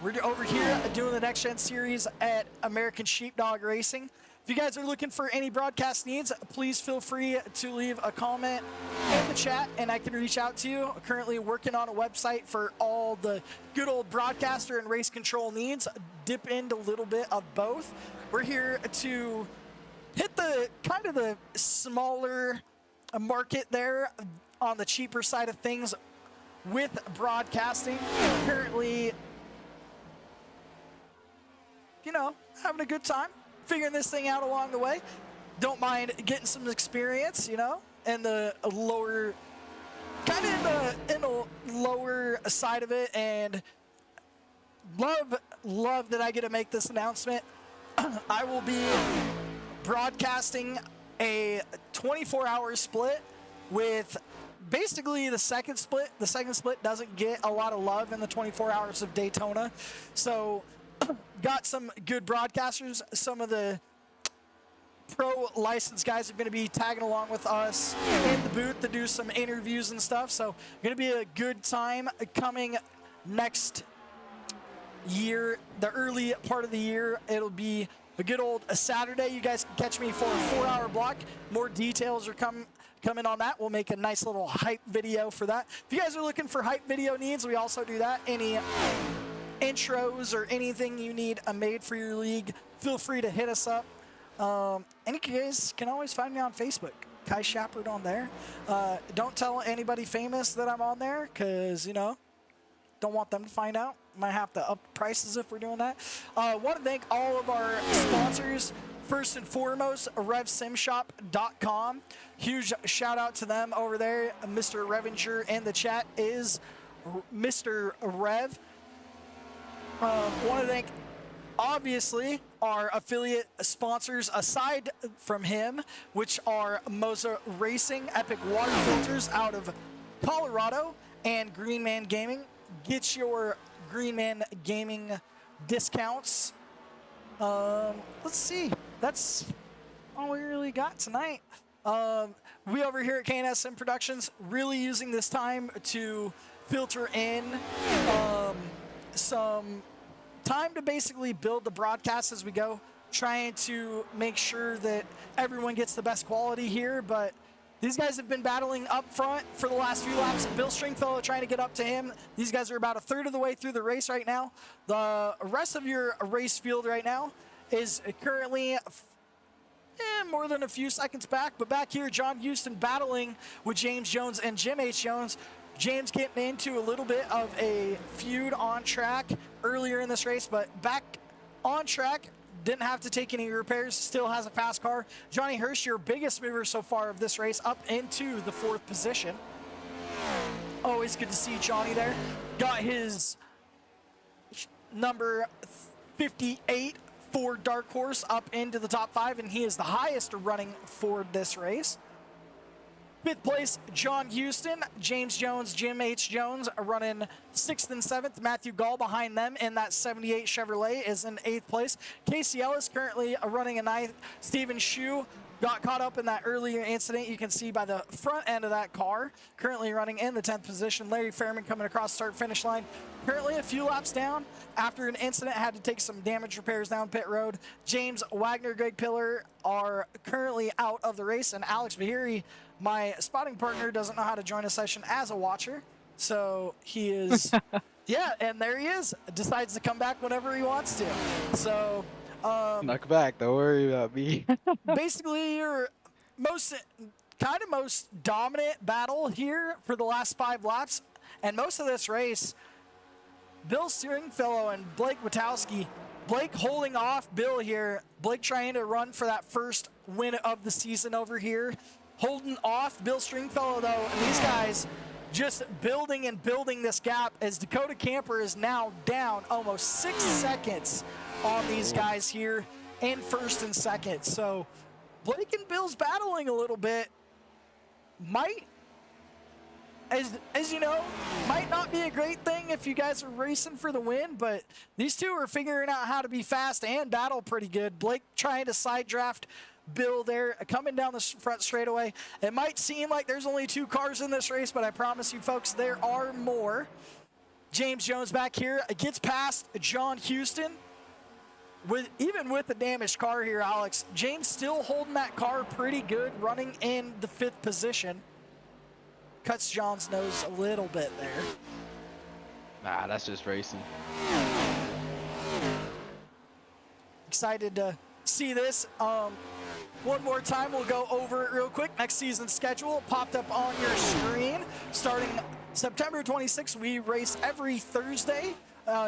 we're over here doing the next gen series at American Sheepdog Racing. If you guys are looking for any broadcast needs, please feel free to leave a comment in the chat and I can reach out to you. Currently working on a website for all the good old broadcaster and race control needs. Dip into a little bit of both. We're here to hit the kind of the smaller market there on the cheaper side of things with broadcasting. Currently, you know, having a good time, figuring this thing out along the way. Don't mind getting some experience, you know, in the lower, kind of in the lower side of it, and love that I get to make this announcement. I will be broadcasting a 24-hour split with basically the second split. The second split doesn't get a lot of love in the 24 hours of Daytona, so got some good broadcasters. Some of the pro licensed guys are going to be tagging along with us in the booth to do some interviews and stuff. So going to be a good time coming next year, the early part of the year. It'll be a good old Saturday. You guys can catch me for a 4-hour block. More details are coming on that. We'll make a nice little hype video for that. If you guys are looking for hype video needs, we also do that. Any intros or anything you need made for your league, feel free to hit us up. And you guys can always find me on Facebook, Kai Shepard on there. Don't tell anybody famous that I'm on there, because, you know, don't want them to find out. Might have to up prices if we're doing that. Want to thank all of our sponsors. First and foremost, RevSimShop.com. Huge shout out to them over there. Mr. Revenger in the chat is Mr. Rev. Want to thank, obviously, our affiliate sponsors aside from him, which are Moza Racing, Epic Water Filters out of Colorado, and Green Man Gaming. Get your Green Man Gaming discounts. Let's see. That's all we really got tonight. We over here at KNSM Productions really using this time to filter in some time to basically build the broadcast as we go, trying to make sure that everyone gets the best quality here. But these guys have been battling up front for the last few laps. Bill Stringfellow trying to get up to him. These guys are about a third of the way through the race right now. The rest of your race field right now is currently more than a few seconds back. But back here, John Houston battling with James Jones and Jim H. Jones. James getting into a little bit of a feud on track earlier in this race, but back on track, didn't have to take any repairs, still has a fast car. Johnny Hirsch, your biggest mover so far of this race, up into the 4th position. Always good to see Johnny there. Got his number 58 Ford Dark Horse up into the top 5, and he is the highest running Ford this race. 5th place, John Houston, James Jones, Jim H. Jones are running 6th and 7th. Matthew Gall behind them in that 78 Chevrolet is in 8th place. Casey Ellis currently running a 9th. Stephen Shue got caught up in that earlier incident. You can see by the front end of that car, currently running in the 10th position. Larry Fairman coming across the start-finish line. Currently a few laps down after an incident, had to take some damage repairs down pit road. James Wagner, Greg Pillar are currently out of the race, and Alex Bahiri, my spotting partner, doesn't know how to join a session as a watcher. So he is, yeah, and there he is. Decides to come back whenever he wants to. So, knock back, don't worry about me. basically, your most dominant battle here for the last 5 laps, and most of this race, Bill Stringfellow and Blake Witowski. Blake holding off Bill here. Blake trying to run for that first win of the season over here. Holding off Bill Stringfellow, though, and these guys just building and building this gap as Dakota Camper is now down almost 6 seconds on these guys here in 1st and 2nd. So Blake and Bill's battling a little bit. Might, as you know, might not be a great thing if you guys are racing for the win, but these two are figuring out how to be fast and battle pretty good. Blake trying to side draft Bill there coming down the front straightaway. It might seem like there's only 2 cars in this race, but I promise you folks, there are more. James Jones back here gets past John Houston. Even with the damaged car here, Alex, James still holding that car pretty good, running in the 5th position. Cuts John's nose a little bit there. Nah, that's just racing. Excited to see this. One more time, we'll go over it real quick. Next season's schedule popped up on your screen. Starting September 26th, we race every Thursday.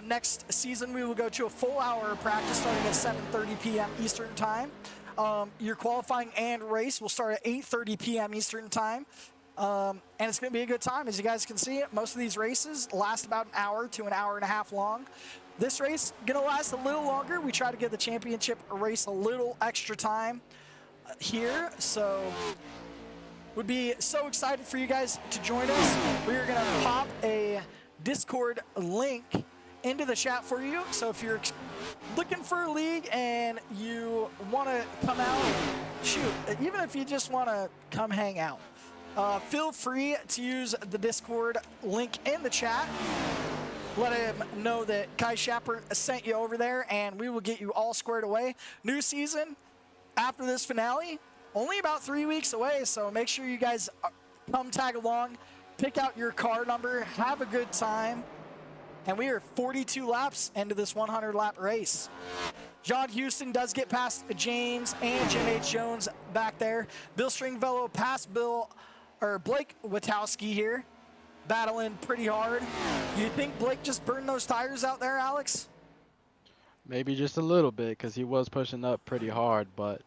Next season, we will go to a full hour of practice starting at 7:30 p.m. Eastern Time. Your qualifying and race will start at 8:30 p.m. Eastern Time. And it's going to be a good time. As you guys can see, most of these races last about an hour to an hour and a half long. This race going to last a little longer. We try to give the championship race a little extra time here. So would be so excited for you guys to join us. We are going to pop a Discord link into the chat for you. So if you're looking for a league and you want to come out, shoot, even if you just want to come hang out, feel free to use the Discord link in the chat. Let him know that Kai Shapper sent you over there, and we will get you all squared away. New season after this finale, only about 3 weeks away, so make sure you guys come tag along, pick out your car number, have a good time. And we are 42 laps into this 100-lap race. John Houston does get past James and Jim H. Jones back there. Bill Stringfellow past Blake Witowski here, battling pretty hard. You think Blake just burned those tires out there, Alex? Maybe just a little bit, because he was pushing up pretty hard, but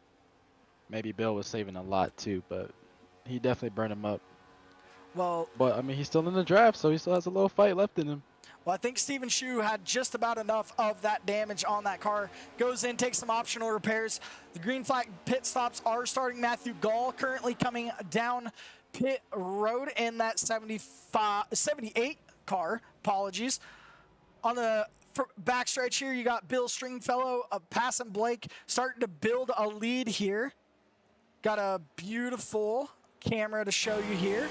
maybe Bill was saving a lot too, but he definitely burned him up. Well, but I mean, he's still in the draft, so he still has a little fight left in him. Well, I think Steven Shu had just about enough of that damage on that car. Goes in, takes some optional repairs. The green flag pit stops are starting. Matthew Gall currently coming down pit road in that 78 car. Apologies. On the backstretch here, you got Bill Stringfellow passing Blake, starting to build a lead here. Got a beautiful camera to show you here.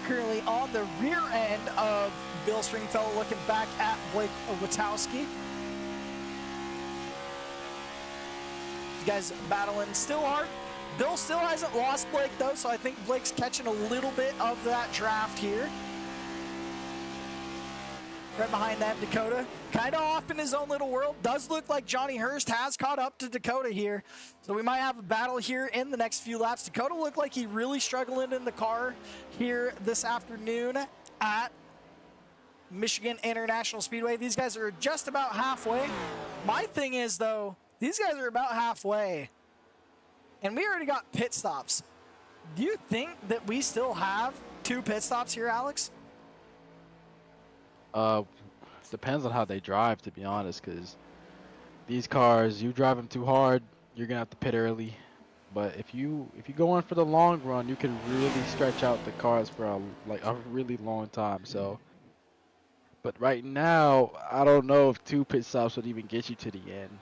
Currently on the rear end of Bill Stringfellow, looking back at Blake Witowski. You guys battling still hard. Bill still hasn't lost Blake though, so I think Blake's catching a little bit of that draft here. Right behind that, Dakota, kind of off in his own little world. Does look like Johnny Hurst has caught up to Dakota here. So we might have a battle here in the next few laps. Dakota looked like he really struggling in the car here this afternoon at Michigan International Speedway. These guys are just about halfway. My thing is, though, these guys are about halfway. And we already got pit stops. Do you think that we still have 2 pit stops here, Alex? Depends on how they drive, to be honest, because these cars, you drive them too hard, you're gonna have to pit early. But if you go in for the long run, you can really stretch out the cars for a really long time. So, but right now, I don't know if 2 pit stops would even get you to the end.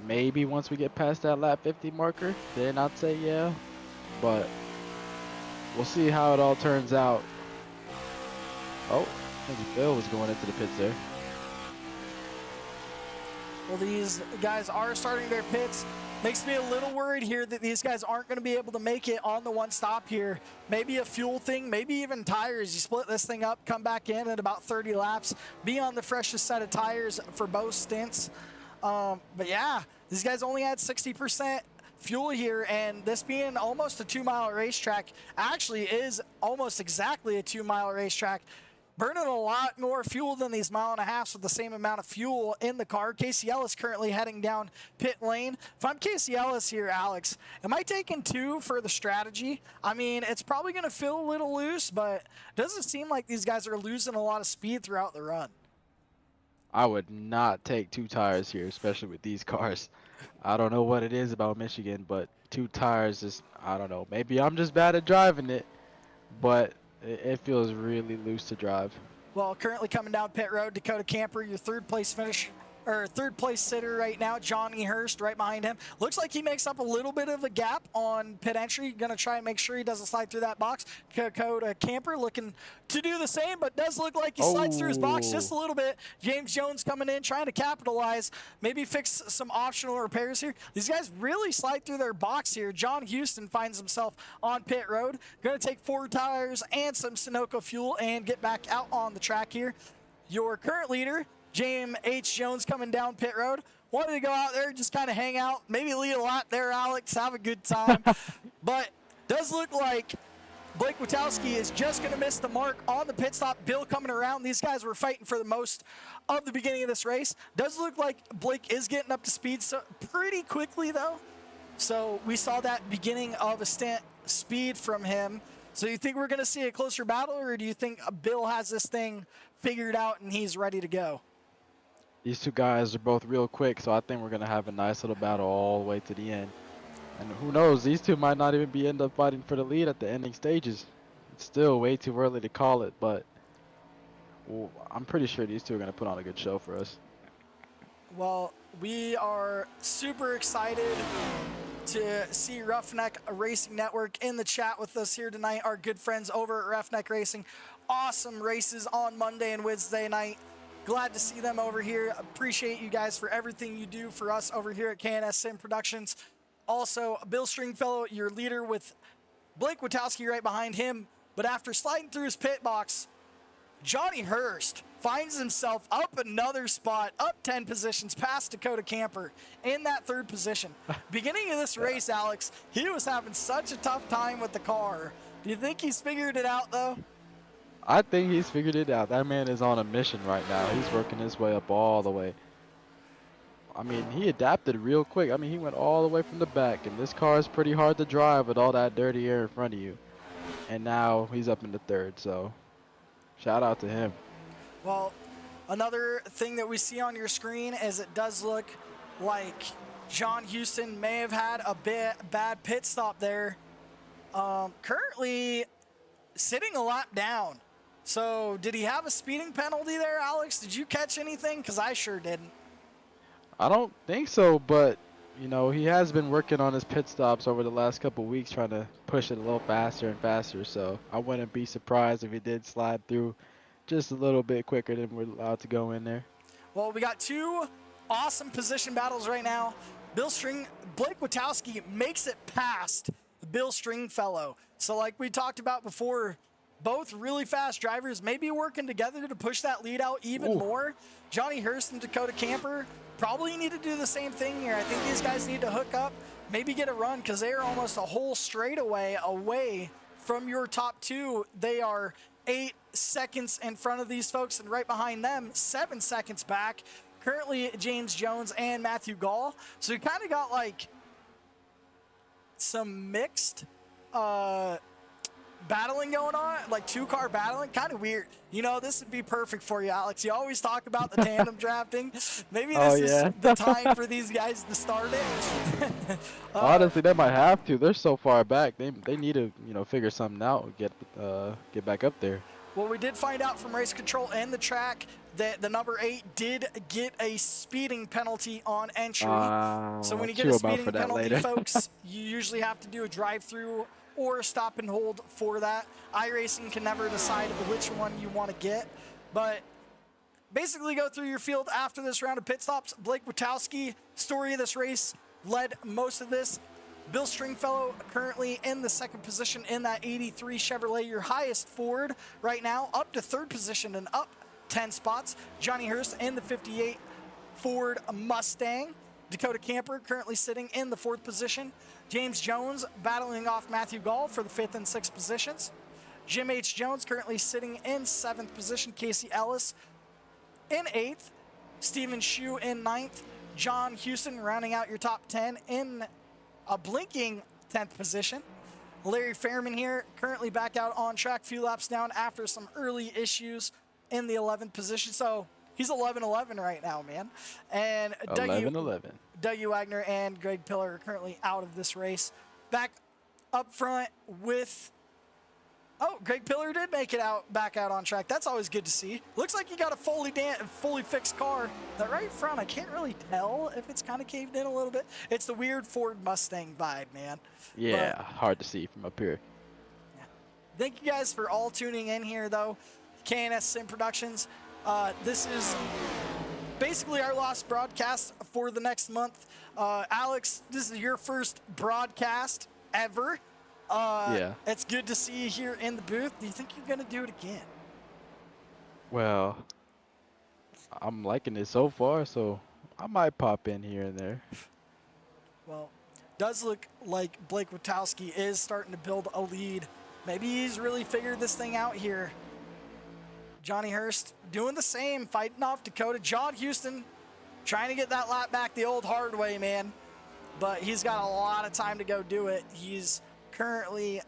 Maybe once we get past that lap 50 marker, then I'd say yeah. But we'll see how it all turns out. Oh, maybe Bill was going into the pits there. Well, these guys are starting their pits. Makes me a little worried here that these guys aren't going to be able to make it on the one stop here. Maybe a fuel thing, maybe even tires. You split this thing up, come back in at about 30 laps, be on the freshest set of tires for both stints. But yeah, these guys only had 60% fuel here, and this being almost a 2-mile racetrack actually is almost exactly a 2-mile racetrack. Burning a lot more fuel than these 1.5 miles with the same amount of fuel in the car. Casey Ellis currently heading down pit lane. If I'm Casey Ellis here, Alex, am I taking 2 for the strategy? I mean, it's probably going to feel a little loose, but it doesn't seem like these guys are losing a lot of speed throughout the run. I would not take 2 tires here, especially with these cars. I don't know what it is about Michigan, but 2 tires is, I don't know. Maybe I'm just bad at driving it, but it feels really loose to drive. Well, currently coming down pit road, Dakota Camper, your 3rd place finish or third place sitter right now, Johnny Hurst, right behind him. Looks like he makes up a little bit of a gap on pit entry. Going to try and make sure he doesn't slide through that box. Dakota Camper looking to do the same, but does look like he slides through his box just a little bit. James Jones coming in, trying to capitalize, maybe fix some optional repairs here. These guys really slide through their box here. John Houston finds himself on pit road. Going to take 4 tires and some Sunoco fuel and get back out on the track here. Your current leader, James H. Jones, coming down pit road. Wanted to go out there, just kind of hang out, maybe lead a lap there, Alex, have a good time. But does look like Blake Witowski is just going to miss the mark on the pit stop. Bill coming around. These guys were fighting for the most of the beginning of this race. Does look like Blake is getting up to speed pretty quickly, though. So we saw that beginning of a stint speed from him. So you think we're going to see a closer battle, or do you think Bill has this thing figured out and he's ready to go? These two guys are both real quick, so I think we're going to have a nice little battle all the way to the end. And who knows, these two might not even end up fighting for the lead at the ending stages. It's still way too early to call it, but I'm pretty sure these two are going to put on a good show for us. Well, we are super excited to see Roughneck Racing Network in the chat with us here tonight. Our good friends over at Roughneck Racing. Awesome races on Monday and Wednesday night. Glad to see them over here. Appreciate you guys for everything you do for us over here at KNS Sim Productions. Also, Bill Stringfellow, your leader, with Blake Witowski right behind him. But after sliding through his pit box, Johnny Hurst finds himself up another spot, up 10 positions past Dakota Camper in that third position. Beginning of this race, Alex, he was having such a tough time with the car. Do you think he's figured it out, though? I think he's figured it out. That man is on a mission right now. He's working his way up all the way. I mean, he adapted real quick. I mean, he went all the way from the back, and this car is pretty hard to drive with all that dirty air in front of you. And now he's up in the third, so shout out to him. Well, another thing that we see on your screen is it does look like John Houston may have had a bad pit stop there. Currently sitting a lap down. So did he have a speeding penalty there, Alex? Did you catch anything? Because I sure didn't. I don't think so, but you know, he has been working on his pit stops over the last couple weeks, trying to push it a little faster and faster. So I wouldn't be surprised if he did slide through just a little bit quicker than we're allowed to go in there. Well, we got 2 awesome position battles right now. Blake Witowski makes it past Bill Stringfellow. So like we talked about before, both really fast drivers maybe working together to push that lead out even more. Johnny Hurst and Dakota Camper probably need to do the same thing here. I think these guys need to hook up, maybe get a run, because they are almost a whole straightaway away from your top 2. They are 8 seconds in front of these folks, and right behind them, 7 seconds back. Currently, James Jones and Matthew Gall. So you kind of got like some mixed battling going on, like 2-car battling. Kind of weird. You know, this would be perfect for you, Alex. You always talk about the tandem drafting. Maybe this is the time for these guys to start it. Honestly, they might have to. They're so far back. They need to, you know, figure something out and get back up there. Well, we did find out from race control and the track that the number 8 did get a speeding penalty on entry. So when you get a speeding penalty, folks, you usually have to do a drive-through or a stop and hold for that. iRacing can never decide which one you want to get. But basically go through your field after this round of pit stops. Blake Witowski, story of this race, led most of this. Bill Stringfellow currently in the 2nd position in that 83 Chevrolet, your highest Ford right now, up to 3rd position and up 10 spots. Johnny Hurst in the 58 Ford Mustang. Dakota Camper currently sitting in the 4th position. James Jones battling off Matthew Gall for the 5th and 6th positions. Jim H. Jones currently sitting in 7th position. Casey Ellis in 8th. Stephen Shue in 9th. John Houston rounding out your top 10 in a blinking 10th position. Larry Fairman here currently back out on track, few laps down after some early issues in the 11th position. So he's 11-11 right now, man. And 11-11. Dougie Wagner and Greg Pillar are currently out of this race. Back up front with, Greg Pillar did make it back out on track. That's always good to see. Looks like you got a fully fixed car. That right front, I can't really tell if it's kind of caved in a little bit. It's the weird Ford Mustang vibe, man. Yeah, hard to see from up here. Yeah. Thank you guys for all tuning in here, though. KNS Sim Productions. This is basically our last broadcast for the next month. Alex, this is your first broadcast ever. Yeah. It's good to see you here in the booth. Do you think you're going to do it again? Well, I'm liking it so far, so I might pop in here and there. Well, does look like Blake Witowski is starting to build a lead. Maybe he's really figured this thing out here. Johnny Hurst doing the same, fighting off Dakota. John Houston trying to get that lap back the old hard way, man. But he's got a lot of time to go do it. He's currently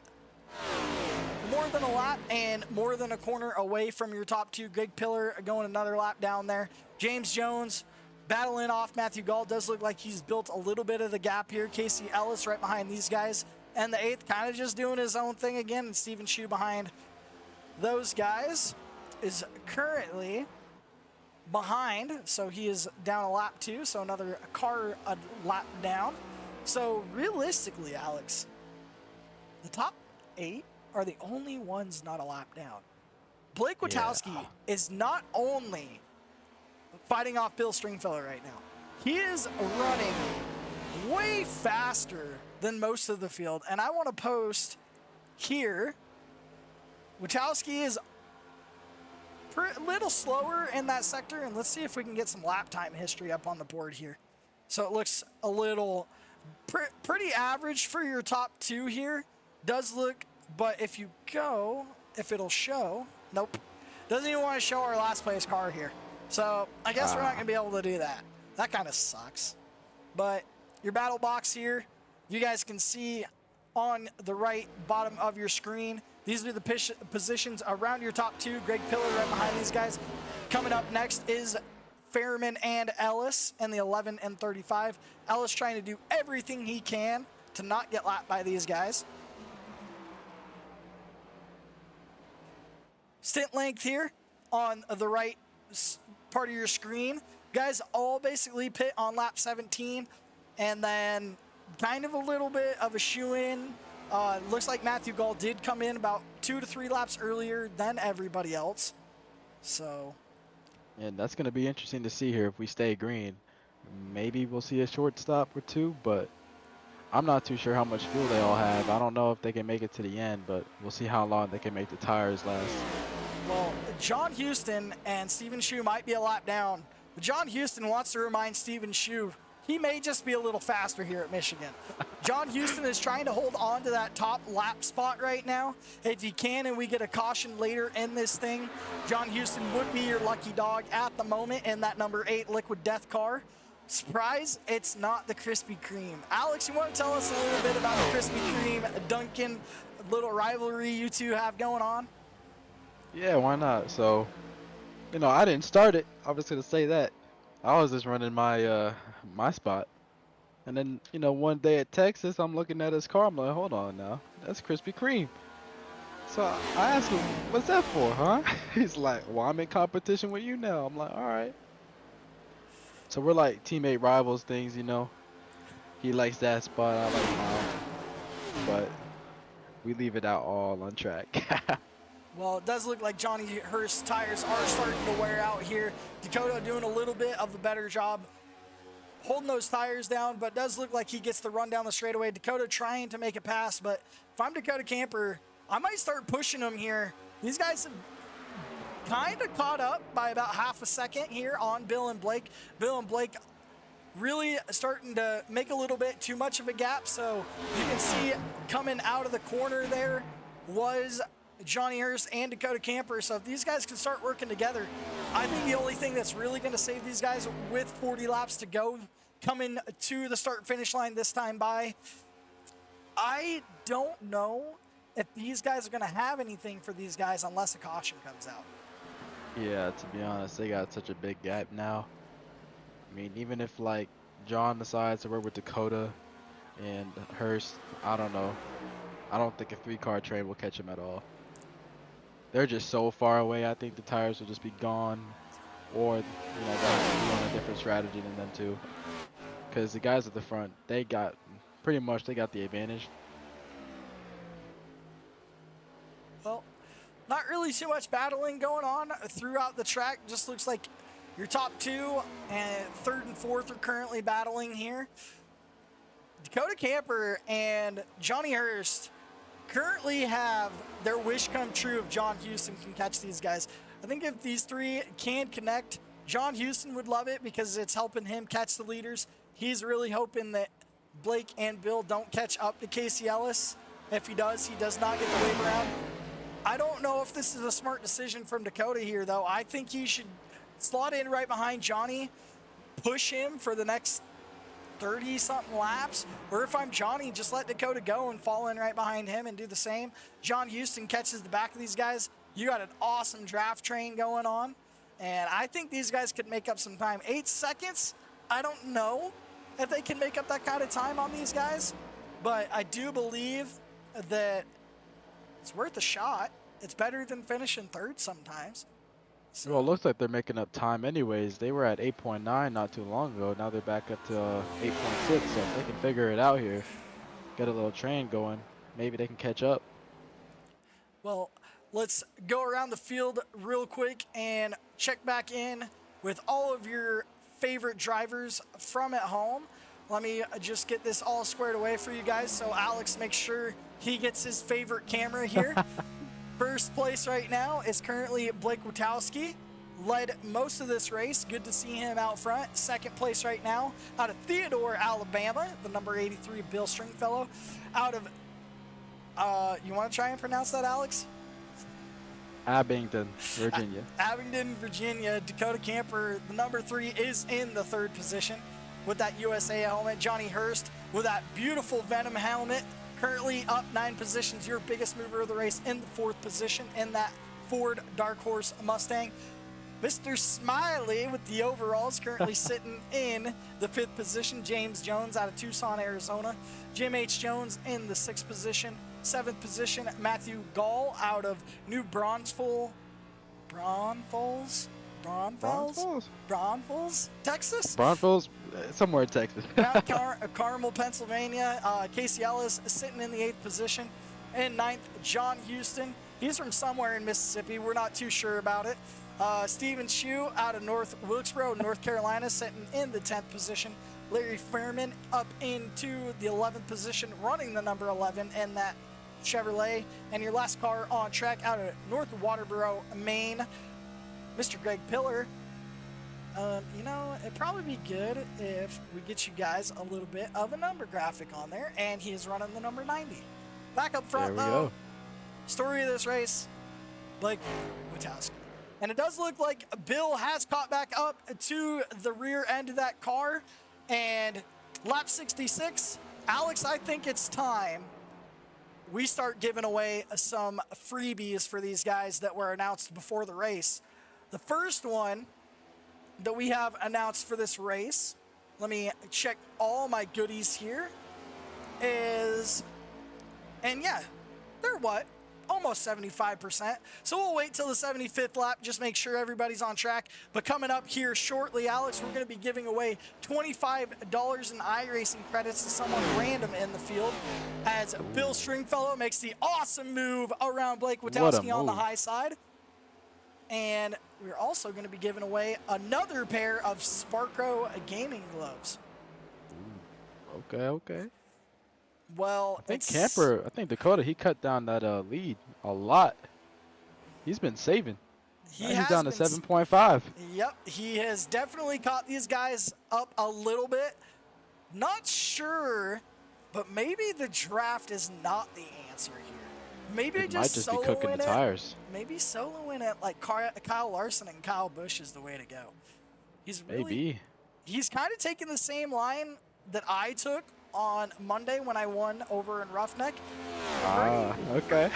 more than a lap and more than a corner away from your top two. Greg Pillar going another lap down there. James Jones battling off Matthew Gall. Does look like he's built a little bit of the gap here. Casey Ellis right behind these guys. And the 8th kind of just doing his own thing again. And Steven Shue behind those guys is currently behind. So he is down a lap too. So another car a lap down. So realistically, Alex, the top 8 are the only ones not a lap down. Blake Witowski is not only fighting off Bill Stringfellow right now, he is running way faster than most of the field. And I want to post here, Witowski is a little slower in that sector, and let's see if we can get some lap time history up on the board here. So it looks a little pretty average for your top 2 here. Does look, but if you go, if it'll show, nope. Doesn't even want to show our last place car here. So I guess we're not going to be able to do that. That kind of sucks. But your battle box here, you guys can see on the right bottom of your screen. These are the positions around your top 2. Greg Pillar right behind these guys. Coming up next is Fairman and Ellis in the 11 and 35. Ellis trying to do everything he can to not get lapped by these guys. Stint length here on the right part of your screen. Guys all basically pit on lap 17, and then kind of a little bit of a shoe-in. Looks like Matthew Gall did come in about 2 to 3 laps earlier than everybody else. So, and that's going to be interesting to see here if we stay green. Maybe we'll see a short stop or 2, but I'm not too sure how much fuel they all have. I don't know if they can make it to the end, but we'll see how long they can make the tires last. Well, John Houston and Steven Shue might be a lap down. But John Houston wants to remind Steven Shue he may just be a little faster here at Michigan. John Houston is trying to hold on to that top lap spot right now. If he can and we get a caution later in this thing, John Houston would be your lucky dog at the moment in that number 8 Liquid Death car. Surprise, it's not the Krispy Kreme. Alex, you want to tell us a little bit about the Krispy Kreme Dunkin' little rivalry you two have going on? Yeah, why not? So, you know, I didn't start it. I was going to say that. I was just running my my spot. And then, you know, one day at Texas, I'm looking at his car. I'm like, hold on now. That's Krispy Kreme. So I asked him, what's that for, huh? He's like, well, I'm in competition with you now. I'm like, all right. So we're like teammate rivals things, you know. He likes that spot. I like mine. But we leave it out all on track. Well, it does look like Johnny Hurst's tires are starting to wear out here. Dakota doing a little bit of a better job holding those tires down, but it does look like he gets the run down the straightaway. Dakota trying to make a pass, but if I'm Dakota Camper, I might start pushing them here. These guys have kind of caught up by about half a second here on Bill and Blake. Bill and Blake really starting to make a little bit too much of a gap, so you can see coming out of the corner there was Johnny Hurst and Dakota Camper. So if these guys can start working together, I think the only thing that's really going to save these guys with 40 laps to go coming to the start finish line this time by, I don't know if these guys are going to have anything for these guys unless a caution comes out. Yeah, to be honest, they got such a big gap now. I mean, even if like John decides to work with Dakota and Hurst, I don't know. I don't think a 3-car train will catch him at all. they're just so far away. I think the tires will just be gone, or they'll be on a different strategy than them too. Because the guys at the front, they got the advantage. Well, not really too much battling going on throughout the track. Just looks like your top two and third and fourth are currently battling here. Dakota Camper and Johnny Hurst currently have their wish come true if John Houston can catch these guys. I think if these three can connect, John Houston would love it because it's helping him catch the leaders. He's really hoping that Blake and Bill don't catch up to Casey Ellis. If he does not get the wave around. I don't know if this is a smart decision from Dakota here, though. I think he should slot in right behind Johnny, push him for the next 30-something laps, or if I'm Johnny, just let Dakota go and fall in right behind him and do the same. John Houston catches the back of these guys. You got an awesome draft train going on, and I think these guys could make up some time. 8 seconds, I don't know if they can make up that kind of time on these guys, but I do believe that it's worth a shot. It's better than finishing third sometimes. So. Well, it looks like they're making up time anyways. They were at 8.9 not too long ago. Now they're back up to 8.6. So if they can figure it out here, get a little train going, maybe they can catch up. Well, let's go around the field real quick and check back in with all of your favorite drivers from at home. Let me just get this all squared away for you guys so Alex makes sure he gets his favorite camera here. First place right now is currently Blake Witowski. Led most of this race. Good to see him out front. Second place right now out of Theodore, Alabama, the number 83 Bill Stringfellow. Out of, you want to try and pronounce that, Alex? Abingdon, Virginia. Abingdon, Virginia. Dakota Camper, the number 3, is in the third position with that USA helmet. Johnny Hurst with that beautiful Venom helmet. Currently up 9 positions, your biggest mover of the race in the 4th position in that Ford Dark Horse Mustang. Mr. Smiley with the overalls currently sitting in the 5th position. James Jones out of Tucson, Arizona. Jim H. Jones in the 6th position. 7th position, Matthew Gall out of New Braunfels, Texas? Braunfels, somewhere in Texas. Carmel, Pennsylvania. Casey Ellis sitting in the 8th position. And 9th, John Houston. He's from somewhere in Mississippi. We're not too sure about it. Steven Shue out of North Wilkesboro, North Carolina, sitting in the 10th position. Larry Fairman up into the 11th position, running the number 11 in that Chevrolet. And your last car on track out of North Waterboro, Maine, Mr. Greg Pillar. It'd probably be good if we get you guys a little bit of a number graphic on there, and he is running the number 90. Back up front, though, story of this race, Blake Witowski. And it does look like Bill has caught back up to the rear end of that car, and lap 66, Alex, I think it's time we start giving away some freebies for these guys that were announced before the race. The first one that we have announced for this race, let me check all my goodies here, is, and yeah, they're what? Almost 75%. So we'll wait till the 75th lap, just make sure everybody's on track. But coming up here shortly, Alex, we're going to be giving away $25 in iRacing credits to someone random in the field as Bill Stringfellow makes the awesome move around Blake Witowski on the high side. And we're also going to be giving away another pair of Sparco gaming gloves. Ooh, okay. Well, I think Dakota, he cut down that lead a lot. He's been saving. He's down to 7.5. Yep, he has definitely caught these guys up a little bit. Not sure, but maybe the draft is not the answer here. Maybe it might just be cooking the tires. Maybe soloing it like Kyle Larson and Kyle Busch is the way to go. He's kind of taking the same line that I took on Monday when I won over in Roughneck. Okay.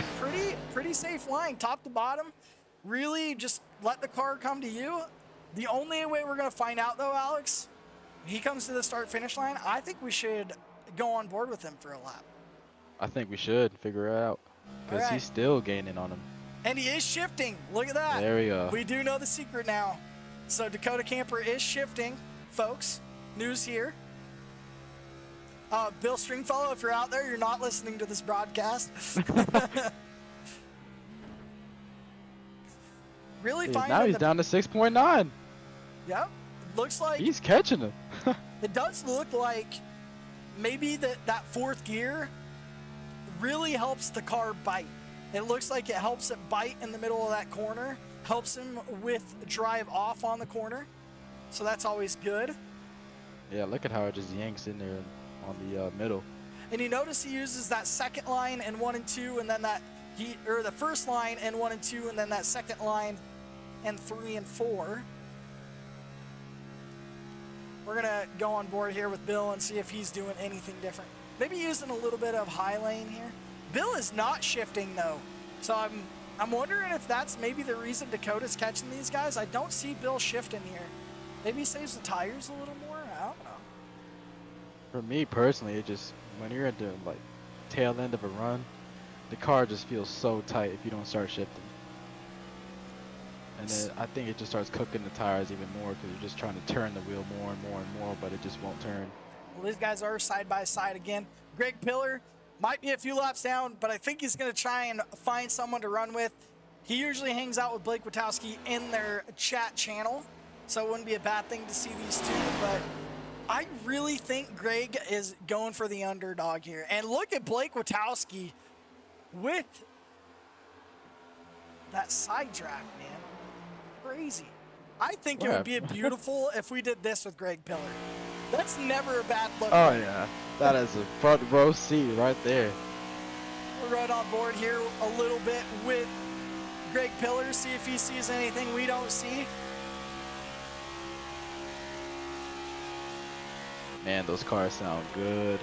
Pretty safe line, top to bottom. Really just let the car come to you. The only way we're going to find out, though, Alex, he comes to the start-finish line, I think we should go on board with him for a lap. I think we should figure it out because he's still gaining on him. And he is shifting. Look at that. There we go. We do know the secret now. So Dakota Camper is shifting, folks. News here. Bill Stringfellow, if you're out there, you're not listening to this broadcast. Really Dude, finding now he's down to 6.9. Yep. Looks like He's catching him. it does look like maybe that fourth gear really helps the car bite. It looks like it helps it bite in the middle of that corner, helps him with drive off on the corner. So that's always good. Yeah, look at how it just yanks in there on the middle. And you notice he uses that second line in 1 and 2, and then the first line in 1 and 2, and then that second line in 3 and 4. We're gonna go on board here with Bill and see if he's doing anything different. Maybe using a little bit of high lane here. Bill is not shifting though, so I'm wondering if that's maybe the reason Dakota's catching these guys. I don't see Bill shifting here. Maybe he saves the tires a little more. I don't know. For me personally, it just when you're at the tail end of a run, the car just feels so tight if you don't start shifting. And then I think it just starts cooking the tires even more because you're just trying to turn the wheel more and more and more, but it just won't turn. Well, these guys are side by side again. Greg Pillar might be a few laps down, but I think he's going to try and find someone to run with. He usually hangs out with Blake Witowski in their chat channel, so it wouldn't be a bad thing to see these two. But I really think Greg is going for the underdog here. And look at Blake Witowski with that side track, man. Crazy. I think it would be beautiful if we did this with Greg Pillar. That's never a bad look. Oh yeah, that is a front row seat right there. We're right on board here a little bit with Greg Pillar, see if he sees anything we don't see. Man, those cars sound good.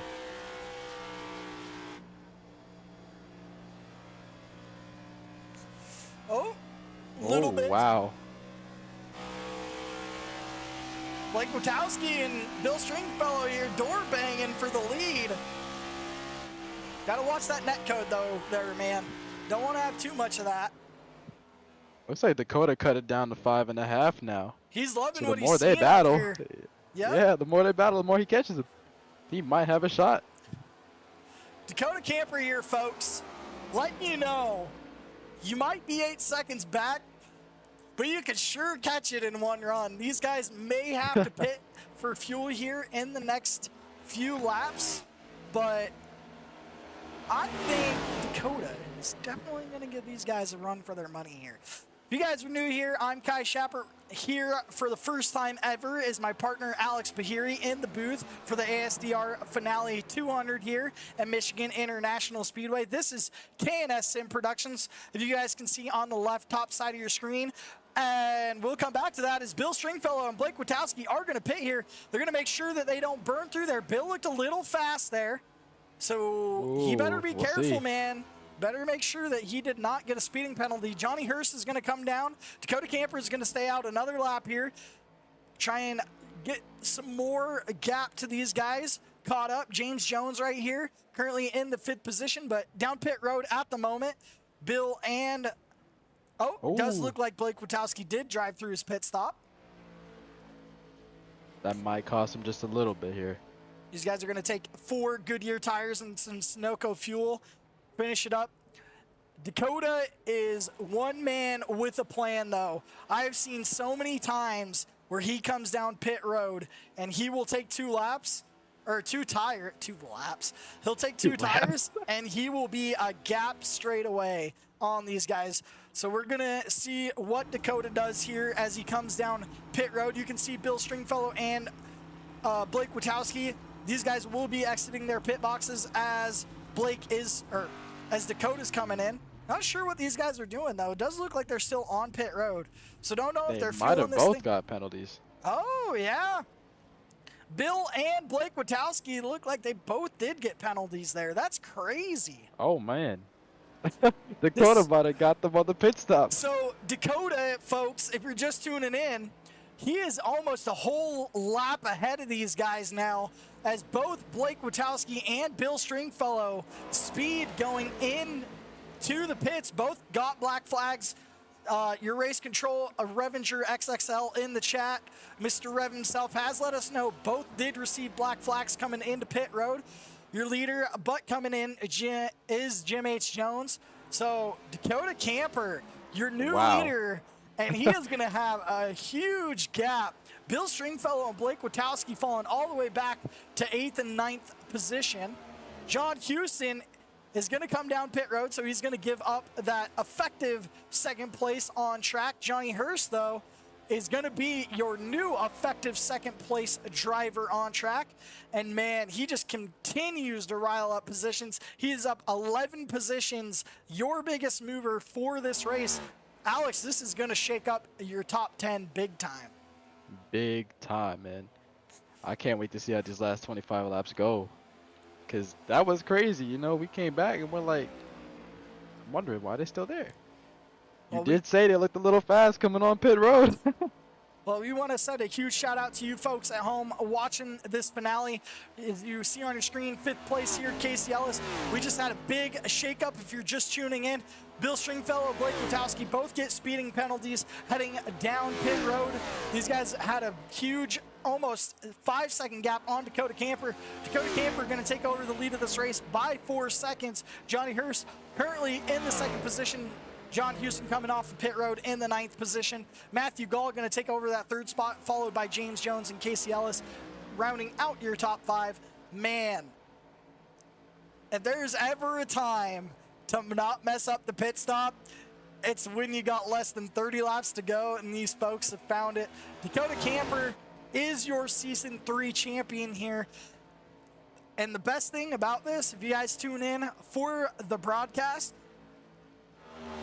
Oh, little bit. Wow. Blake Witowski and Bill Stringfellow here door banging for the lead. Gotta watch that net code though there, man. Don't want to have too much of that. Looks like Dakota cut it down to 5.5 now. He's loving so what the he's more they seeing battle, out here. Yep. yeah, the more they battle, the more he catches him. He might have a shot. Dakota Camper here, folks. Letting you know, you might be 8 seconds back, but you could sure catch it in one run. These guys may have to pit for fuel here in the next few laps, but I think Dakota is definitely going to give these guys a run for their money here. If you guys are new here, I'm Kai Schapper. Here for the first time ever is my partner Alex Bahiri in the booth for the ASDR Finale 200 here at Michigan International Speedway. This is K&S Sim Productions, if you guys can see on the left top side of your screen. And we'll come back to that as Bill Stringfellow and Blake Witowski are going to pit here. They're going to make sure that they don't burn through there. Bill looked a little fast there, so he better be careful, man. Better make sure that he did not get a speeding penalty. Johnny Hurst is going to come down. Dakota Camper is going to stay out another lap here. Try and get some more gap to these guys. Caught up. James Jones right here, currently in the 5th position, but down pit road at the moment. Bill and... Oh, does look like Blake Witowski did drive through his pit stop. That might cost him just a little bit here. These guys are going to take 4 Goodyear tires and some Sunoco fuel. Finish it up. Dakota is one man with a plan, though. I've seen so many times where he comes down pit road and he will take 2 laps, or 2 laps. He'll take 2 tires and he will be a gap straight away on these guys. So we're going to see what Dakota does here as he comes down pit road. You can see Bill Stringfellow and Blake Witowski. These guys will be exiting their pit boxes as as Dakota's coming in. Not sure what these guys are doing, though. It does look like they're still on pit road. So don't know if they're might fueling have this both thing. got penalties. Oh, yeah. Bill and Blake Witowski look like they both did get penalties there. That's crazy. Oh, man. Dakota might have got them on the pit stop. So Dakota, folks, if you're just tuning in, he is almost a whole lap ahead of these guys now, as both Blake Witowski and Bill Stringfellow speed going in to the pits. Both got black flags. Your race control, Revenger XXL in the chat. Mr. Rev himself has let us know both did receive black flags coming into pit road. Your leader, but coming in is Jim H. Jones. So Dakota Camper, your new leader, and he is going to have a huge gap. Bill Stringfellow and Blake Witowski falling all the way back to 8th and 9th position. John Houston is going to come down pit road, so he's going to give up that effective second place on track. Johnny Hurst, though, is going to be your new effective second place driver on track. And man, he just continues to rile up positions. He is up 11 positions, your biggest mover for this race. Alex, this is going to shake up your top 10 big time. Big time, man. I can't wait to see how these last 25 laps go. Because that was crazy, you know. We came back and we're like, I'm wondering why they're still there. You did say they looked a little fast coming on pit road. Well, we want to send a huge shout out to you folks at home watching this finale. As you see on your screen, 5th place here, Casey Ellis. We just had a big shakeup if you're just tuning in. Bill Stringfellow, Blake Witowski both get speeding penalties heading down pit road. These guys had a huge, almost 5-second gap on Dakota Camper. Dakota Camper going to take over the lead of this race by 4 seconds. Johnny Hurst currently in the 2nd position. John Houston coming off the pit road in the 9th position. Matthew Gall going to take over that 3rd spot, followed by James Jones and Casey Ellis, rounding out your top 5. Man, if there's ever a time to not mess up the pit stop, it's when you got less than 30 laps to go, and these folks have found it. Dakota Camper is your Season 3 champion here. And the best thing about this, if you guys tune in for the broadcast,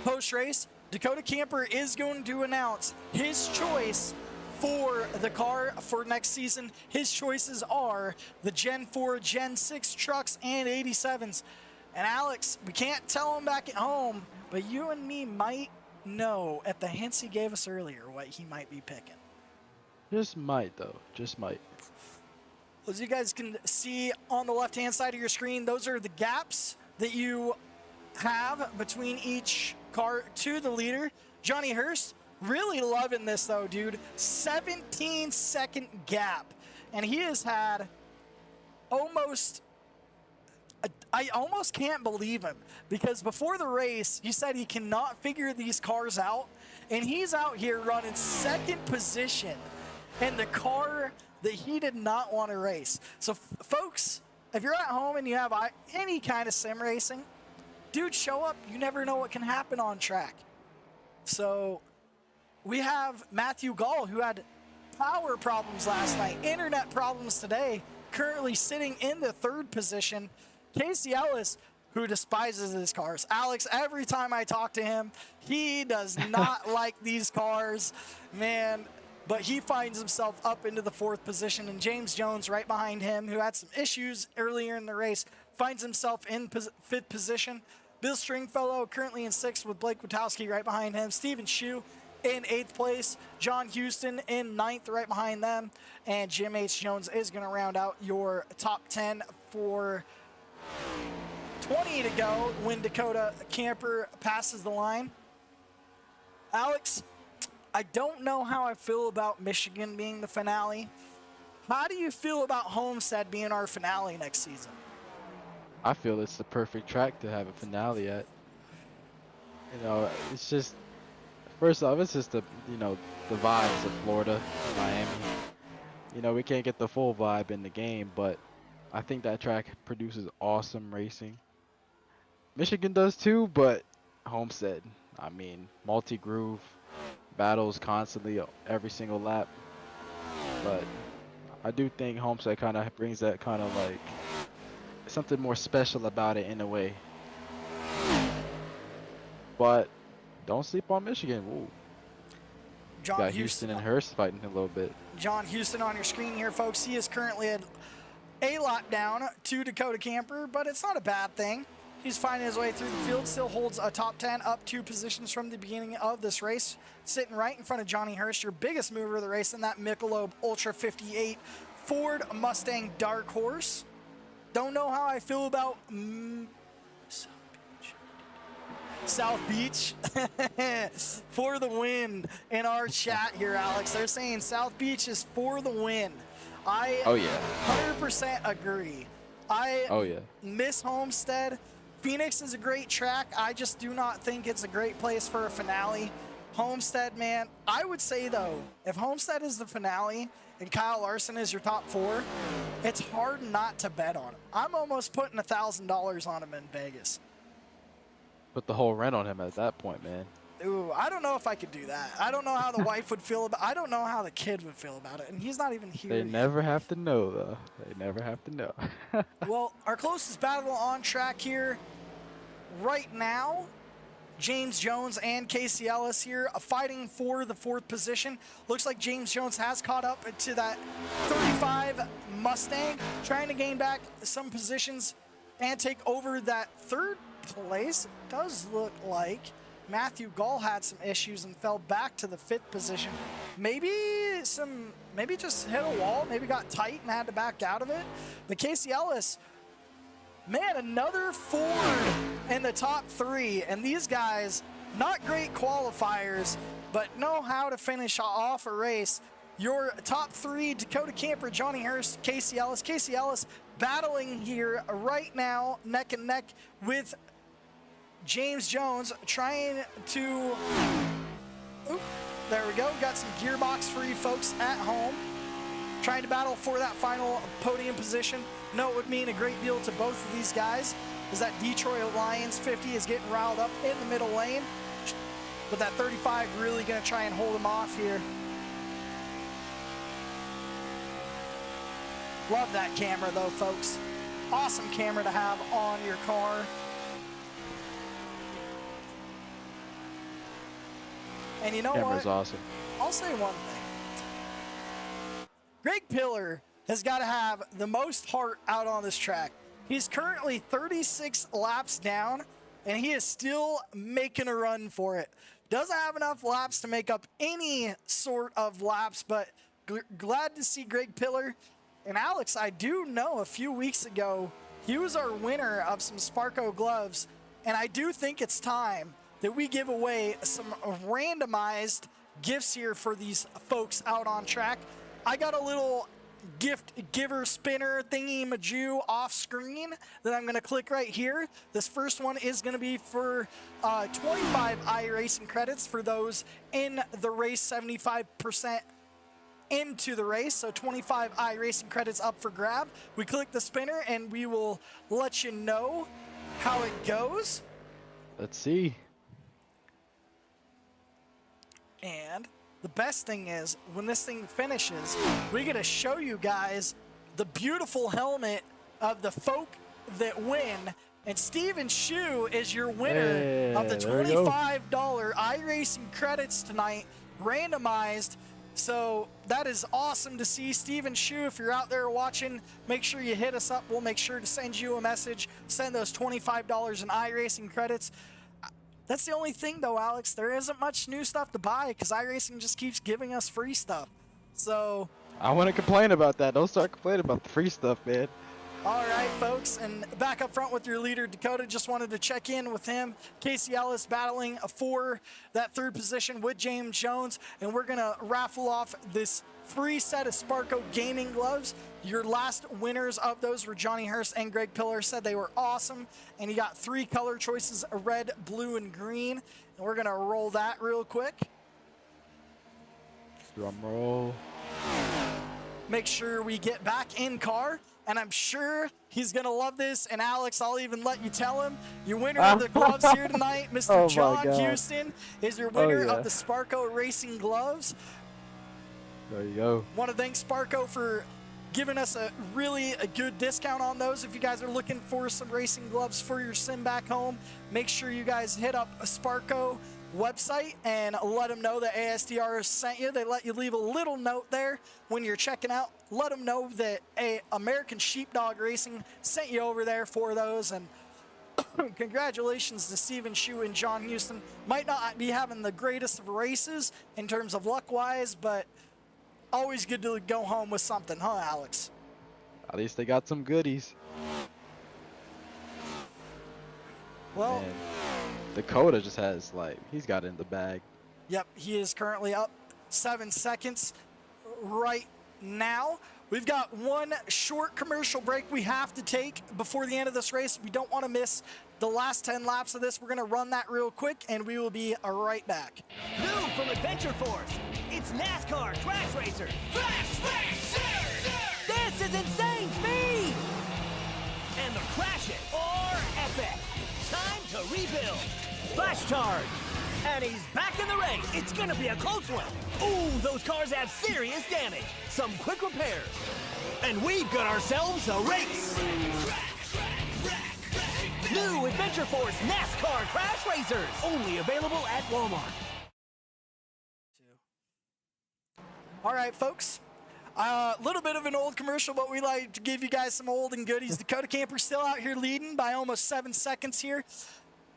post-race, Dakota Camper is going to announce his choice for the car for next season. His choices are the Gen 4, Gen 6 trucks and 87s. And Alex, we can't tell him back at home, but you and me might know at the hints he gave us earlier what he might be picking. Just might, though. Just might. As you guys can see on the left-hand side of your screen, those are the gaps that you have between each car to the leader. Johnny Hurst, really loving this though, dude. 17-second gap. And he has had I almost can't believe him, because before the race, he said he cannot figure these cars out, and he's out here running 2nd position in the car that he did not want to race. So folks, if you're at home and you have any kind of sim racing, dude, show up. You never know what can happen on track. So we have Matthew Gall, who had power problems last night, internet problems today, currently sitting in the 3rd position. Casey Ellis, who despises his cars. Alex, every time I talk to him, he does not like these cars, man. But he finds himself up into the 4th position, and James Jones right behind him, who had some issues earlier in the race, finds himself in 5th position. Bill Stringfellow currently in 6th with Blake Witowski right behind him. Steven Shue in 8th place. John Houston in 9th right behind them. And Jim H. Jones is going to round out your top 10 for 20 to go when Dakota Camper passes the line. Alex, I don't know how I feel about Michigan being the finale. How do you feel about Homestead being our finale next season? I feel it's the perfect track to have a finale at. You know, it's just, first off, it's just the vibes of Florida, Miami. You know, we can't get the full vibe in the game, but I think that track produces awesome racing. Michigan does too, but Homestead, I mean, multi-groove, battles constantly every single lap. But I do think Homestead kind of brings that kind of like something more special about it in a way. But don't sleep on Michigan. Ooh. John Got Houston and Hurst fighting a little bit. John Houston on your screen here, folks. He is currently at a lap down to Dakota Camper, but it's not a bad thing. He's finding his way through the field, still holds a top 10, up 2 positions from the beginning of this race, sitting right in front of Johnny Hurst, your biggest mover of the race in that Michelob Ultra 58 Ford Mustang Dark Horse. Don't know how I feel about South Beach for the win in our chat here, Alex. They're saying South Beach is for the win. I 100% agree. I miss Homestead. Phoenix is a great track. I just do not think it's a great place for a finale. Homestead, man, I would say though, if Homestead is the finale and Kyle Larson is your top 4, it's hard not to bet on him. I'm almost putting $1,000 on him in Vegas. Put the whole rent on him at that point, man. Ooh, I don't know if I could do that. I don't know how the wife would feel about it. I don't know how the kid would feel about it, and he's not even here They yet. never have to know, though. They never have to know. Well, our closest battle on track here right now, James Jones and Casey Ellis here fighting for the 4th position. Looks like James Jones has caught up to that 35 Mustang, trying to gain back some positions and take over that 3rd place. It does look like Matthew Gall had some issues and fell back to the 5th position. Maybe just hit a wall, maybe got tight and had to back out of it. But Casey Ellis, man, another Ford in the top 3. And these guys, not great qualifiers, but know how to finish off a race. Your top 3, Dakota Camper, Johnny Hurst, Casey Ellis. Casey Ellis battling here right now, neck and neck with James Jones, trying to, there we go, got some gearbox for you folks at home, trying to battle for that final podium position. No, it would mean a great deal to both of these guys, as that Detroit Lions 50 is getting riled up in the middle lane, but that 35 really going to try and hold him off here. Love that camera though, folks. Awesome camera to have on your car. And you know Camera's what? awesome. I'll say one thing. Greg Pillar has got to have the most heart out on this track. He's currently 36 laps down, and he is still making a run for it. Doesn't have enough laps to make up any sort of laps, but glad to see Greg Pillar. And Alex, I do know a few weeks ago, he was our winner of some Sparko gloves, and I do think it's time that we give away some randomized gifts here for these folks out on track. I got a little gift giver spinner thingy majoo off screen that I'm going to click right here. This first one is going to be for 25 iRacing credits for those in the race, 75% into the race, so 25 iRacing credits up for grab. We click the spinner and we will let you know how it goes. Let's see. And the best thing is, when this thing finishes, we get to show you guys the beautiful helmet of the folk that win. And Steven Shu is your winner of the $25 iRacing credits tonight, randomized. So that is awesome to see. Steven Shu, if you're out there watching, make sure you hit us up. We'll make sure to send you a message. Send those $25 in iRacing credits. That's the only thing, though, Alex. There isn't much new stuff to buy because iRacing just keeps giving us free stuff. So I want to complain about that. Don't start complaining about the free stuff, man. all right, folks, and back up front with your leader, Dakota. Just wanted to check in with him. Casey Ellis battling for that 3rd position with James Jones, and we're going to raffle off this free set of Sparko gaming gloves. Your last winners of those were Johnny Hurst and Greg Pillar. Said they were awesome, and you got 3 color choices, red, blue, and green. And we're going to roll that real quick. Drum roll. Make sure we get back in car, and I'm sure he's going to love this. And Alex, I'll even let you tell him, your winner of the gloves here tonight, Mr. John Houston, is your winner of the Sparko Racing gloves. There you go. Want to thank Sparko for giving us a good discount on those. If you guys are looking for some racing gloves for your sim back home, make sure you guys hit up a Sparko website and let them know that ASDR sent you. They let you leave a little note there when you're checking out. Let them know that American Sheepdog Racing sent you over there for those. And congratulations to Steven Shu and John Houston. Might not be having the greatest of races in terms of luck-wise, but always good to go home with something, huh, Alex? At least they got some goodies. Well, Man. Dakota just has, like, he's got it in the bag. Yep, he is currently up 7 seconds right now. We've got one short commercial break we have to take before the end of this race. We don't want to miss the last 10 laps of this. We're going to run that real quick, and we will be right back. New from Adventure Force, it's NASCAR Crash Racer. Crash Racer! This is insane speed! And the crashes are epic. Time to rebuild. Flash charge. And he's back in the race. It's gonna be a close one. Ooh, those cars have serious damage. Some quick repairs. And we've got ourselves a race. New Adventure Force NASCAR Crash Racers. Only available at Walmart. All right, folks. A little bit of an old commercial, but we like to give you guys some old and goodies. Dakota Camper still out here leading by almost 7 seconds here.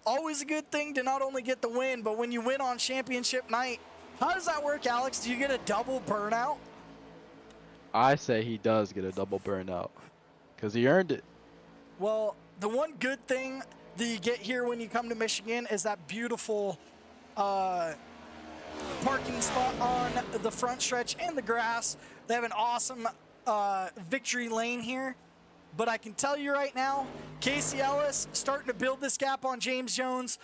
Always a good thing to not only get the win, but when you win on championship night, how does that work, Alex? Do you get a double burnout? I say he does get a double burnout because he earned it. Well, the one good thing that you get here when you come to Michigan is that beautiful parking spot on the front stretch and the grass. They have an awesome victory lane here. But I can tell you right now, Casey Ellis starting to build this gap on James Jones.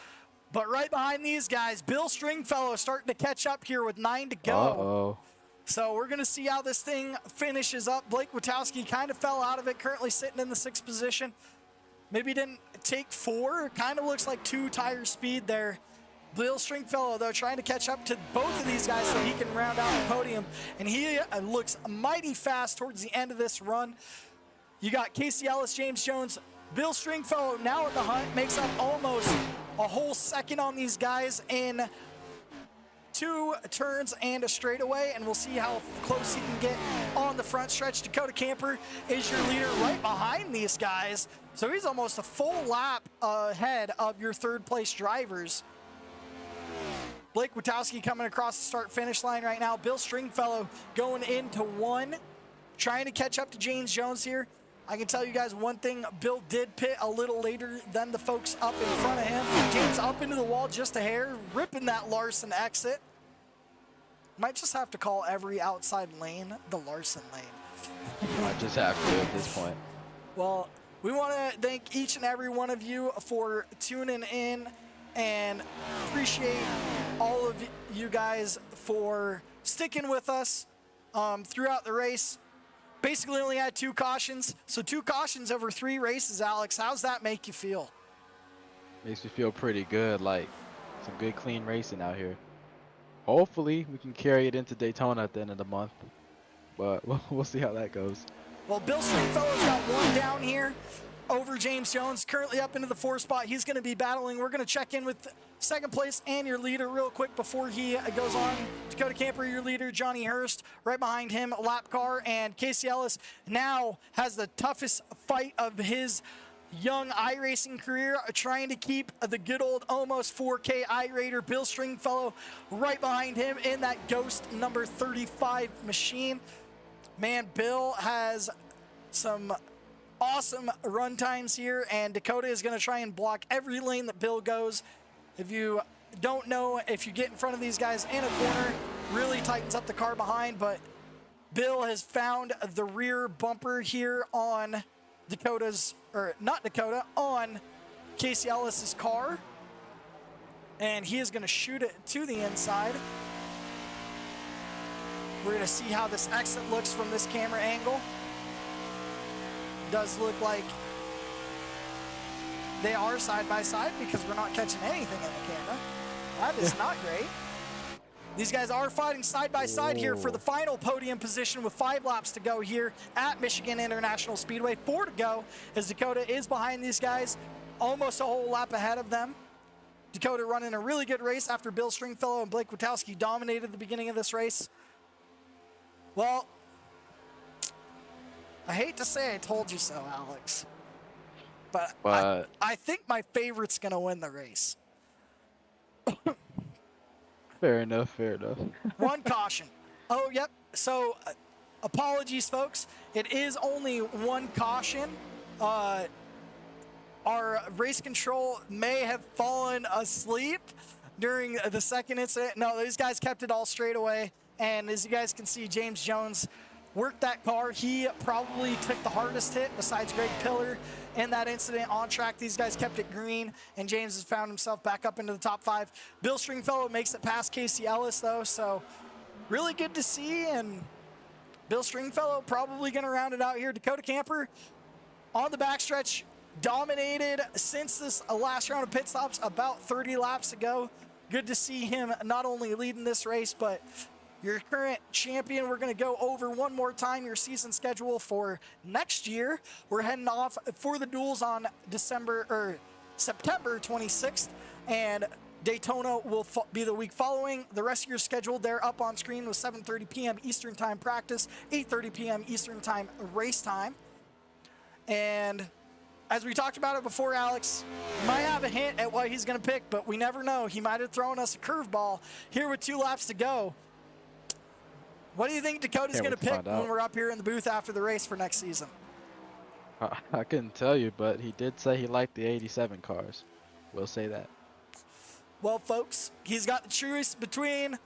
But right behind these guys, Bill Stringfellow starting to catch up here with 9 to go. Uh-oh. So we're going to see how this thing finishes up. Blake Witowski kind of fell out of it, currently sitting in the 6th position. Maybe didn't take 4. Kind of looks like 2 tire speed there. Bill Stringfellow, though, trying to catch up to both of these guys so he can round out the podium. And he looks mighty fast towards the end of this run. You got Casey Ellis, James Jones, Bill Stringfellow now in the hunt, makes up almost a whole second on these guys in 2 turns and a straightaway, and we'll see how close he can get on the front stretch. Dakota Camper is your leader right behind these guys, so he's almost a full lap ahead of your 3rd place drivers. Blake Witowski coming across the start-finish line right now. Bill Stringfellow going into 1, trying to catch up to James Jones here. I can tell you guys one thing, Bill did pit a little later than the folks up in front of him. James up into the wall just a hair, ripping that Larson exit. Might just have to call every outside lane the Larson lane. I just have to at this point. Well, we want to thank each and every one of you for tuning in and appreciate all of you guys for sticking with us throughout the race. Basically only had 2 cautions. So 2 cautions over 3 races, Alex. How's that make you feel? Makes me feel pretty good. Like, some good, clean racing out here. Hopefully, we can carry it into Daytona at the end of the month. But we'll see how that goes. Well, Bill Stringfellow's got 1 down here over James Jones, currently up into the 4th spot. He's going to be battling. We're going to check in with 2nd place and your leader real quick before he goes on. Dakota Camper, your leader, Johnny Hurst, right behind him, lap car, and Casey Ellis now has the toughest fight of his young iRacing career, trying to keep the good old almost 4K iRater, Bill Stringfellow, right behind him in that Ghost number 35 machine. Man, Bill has some awesome run times here, and Dakota is going to try and block every lane that Bill goes. If you don't know, if you get in front of these guys in a corner, really tightens up the car behind, but Bill has found the rear bumper here on Dakota's, or not Dakota, on Casey Ellis's car, and he is going to shoot it to the inside. We're going to see how this exit looks from this camera angle. Does look like they are side by side because we're not catching anything in the camera. That is not great. These guys are fighting side by side here for the final podium position with 5 laps to go here at Michigan International Speedway. 4 to go as Dakota is behind these guys, almost a whole lap ahead of them. Dakota running a really good race after Bill Stringfellow and Blake Witowski dominated the beginning of this race. Well, I hate to say I told you so, Alex, but I think my favorite's going to win the race. Fair enough, fair enough. 1 caution. Oh, yep. So, apologies, folks. It is only 1 caution. our race control may have fallen asleep during the second incident. No, these guys kept it all straight away. And as you guys can see, James Jones worked that car. He probably took the hardest hit besides Greg Pillar in that incident on track. These guys kept it green, and James has found himself back up into the top 5. Bill Stringfellow makes it past Casey Ellis, though, so really good to see. And Bill Stringfellow probably going to round it out here. Dakota Camper on the backstretch dominated since this last round of pit stops about 30 laps ago. Good to see him not only leading this race, but your current champion. We're going to go over one more time your season schedule for next year. We're heading off for the duels on September 26th, and Daytona will be the week following. The rest of your schedule there up on screen with 7:30 p.m. Eastern Time practice, 8:30 p.m. Eastern Time race time. And as we talked about it before, Alex might have a hint at what he's going to pick, but we never know. He might have thrown us a curveball here with 2 laps to go. What do you think Dakota's going to pick when we're up here in the booth after the race for next season? I couldn't tell you, but he did say he liked the 87 cars. We'll say that. Well, folks, he's got the choice between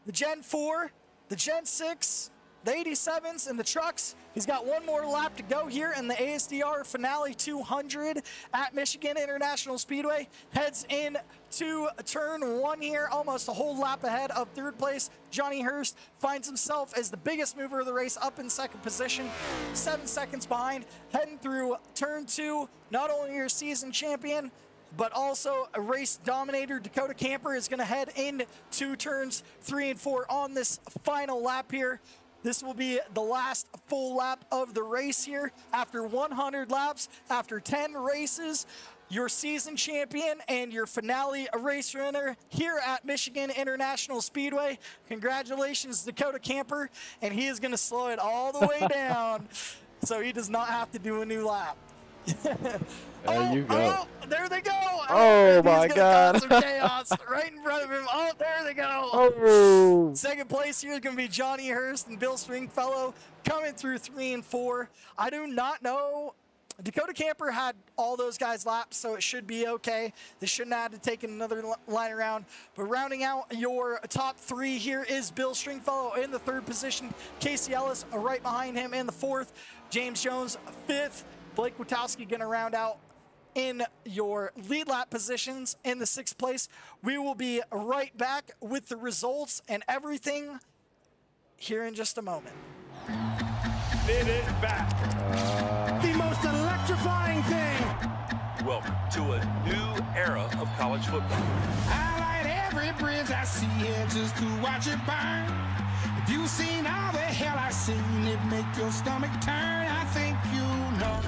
the Gen 4, the Gen 6, the 87s, and the trucks. He's got one more lap to go here in the ASDR Finale 200 at Michigan International Speedway. Heads in to turn 1 here, almost a whole lap ahead of 3rd place. Johnny Hurst finds himself as the biggest mover of the race, up in 2nd position, 7 seconds behind. Heading through turn 2, not only your season champion, but also a race dominator. Dakota Camper is going to head into turns 3 and 4 on this final lap here. This will be the last full lap of the race here. After 100 laps, after 10 races, your season champion and your finale race winner here at Michigan International Speedway. Congratulations, Dakota Camper, and he is going to slow it all the way down so he does not have to do a new lap. There you go. Oh, there they go. Oh, my God. Cause some chaos right in front of him. Oh, there they go. Oh. 2nd place here is going to be Johnny Hurst and Bill Stringfellow coming through 3 and 4. I do not know. Dakota Camper had all those guys laps, so it should be okay. They shouldn't have to take another line around. But rounding out your top 3 here is Bill Stringfellow in the 3rd position. Casey Ellis right behind him in the 4th. James Jones 5th. Blake Witowski going to round out in your lead lap positions in the 6th place. We will be right back with the results and everything here in just a moment. It is back. The most electrifying thing. Welcome to a new era of college football. I light every bridge I see here just to watch it burn. If you've seen all the hell I've seen, it make your stomach turn. I think you know.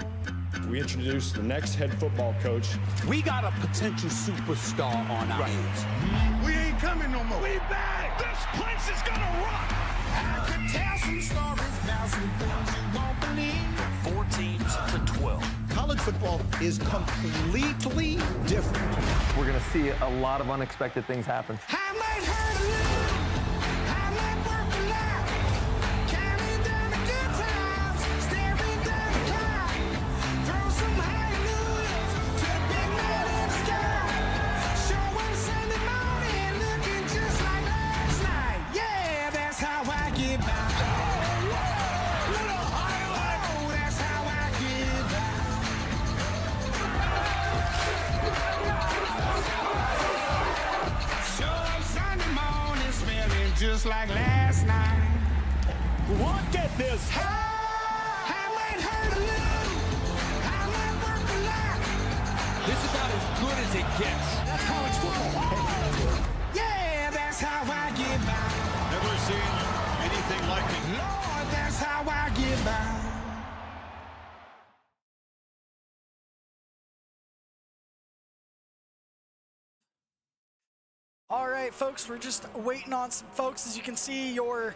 We introduce the next head football coach. We got a potential superstar on our hands. We ain't coming no more. We back. This place is gonna rock. I could tell some stories about some things you won't believe. 4 teams to 12. College football is completely different. We're going to see a lot of unexpected things happen. I might hurt a little. I might work a lot. Counting down the good times. Staring down the clock. Throw some hallelujahs to the big man in the sky. Show him Sunday morning looking just like last night. Yeah, that's how I get by. Just like last night. Look at this. I might hurt a little. I might work a lot. This is about as good as it gets. That's college football. Yeah, that's how I get by. Never seen anything like it. Lord, that's how I get by. All right, folks, we're just waiting on some folks. As you can see, your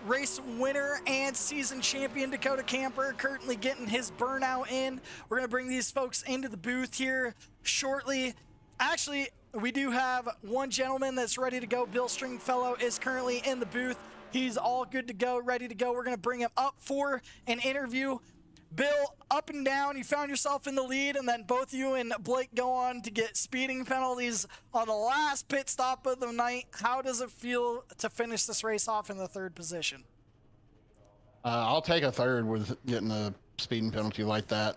race winner and season champion, Dakota Camper, currently getting his burnout in. We're going to bring these folks into the booth here shortly. Actually, we do have one gentleman that's ready to go. Bill Stringfellow is currently in the booth. He's all good to go, ready to go. We're going to bring him up for an interview. Bill, up and down, you found yourself in the lead, and then both you and Blake go on to get speeding penalties on the last pit stop of the night. How does it feel to finish this race off in the third position? I'll take a third with getting a speeding penalty like that.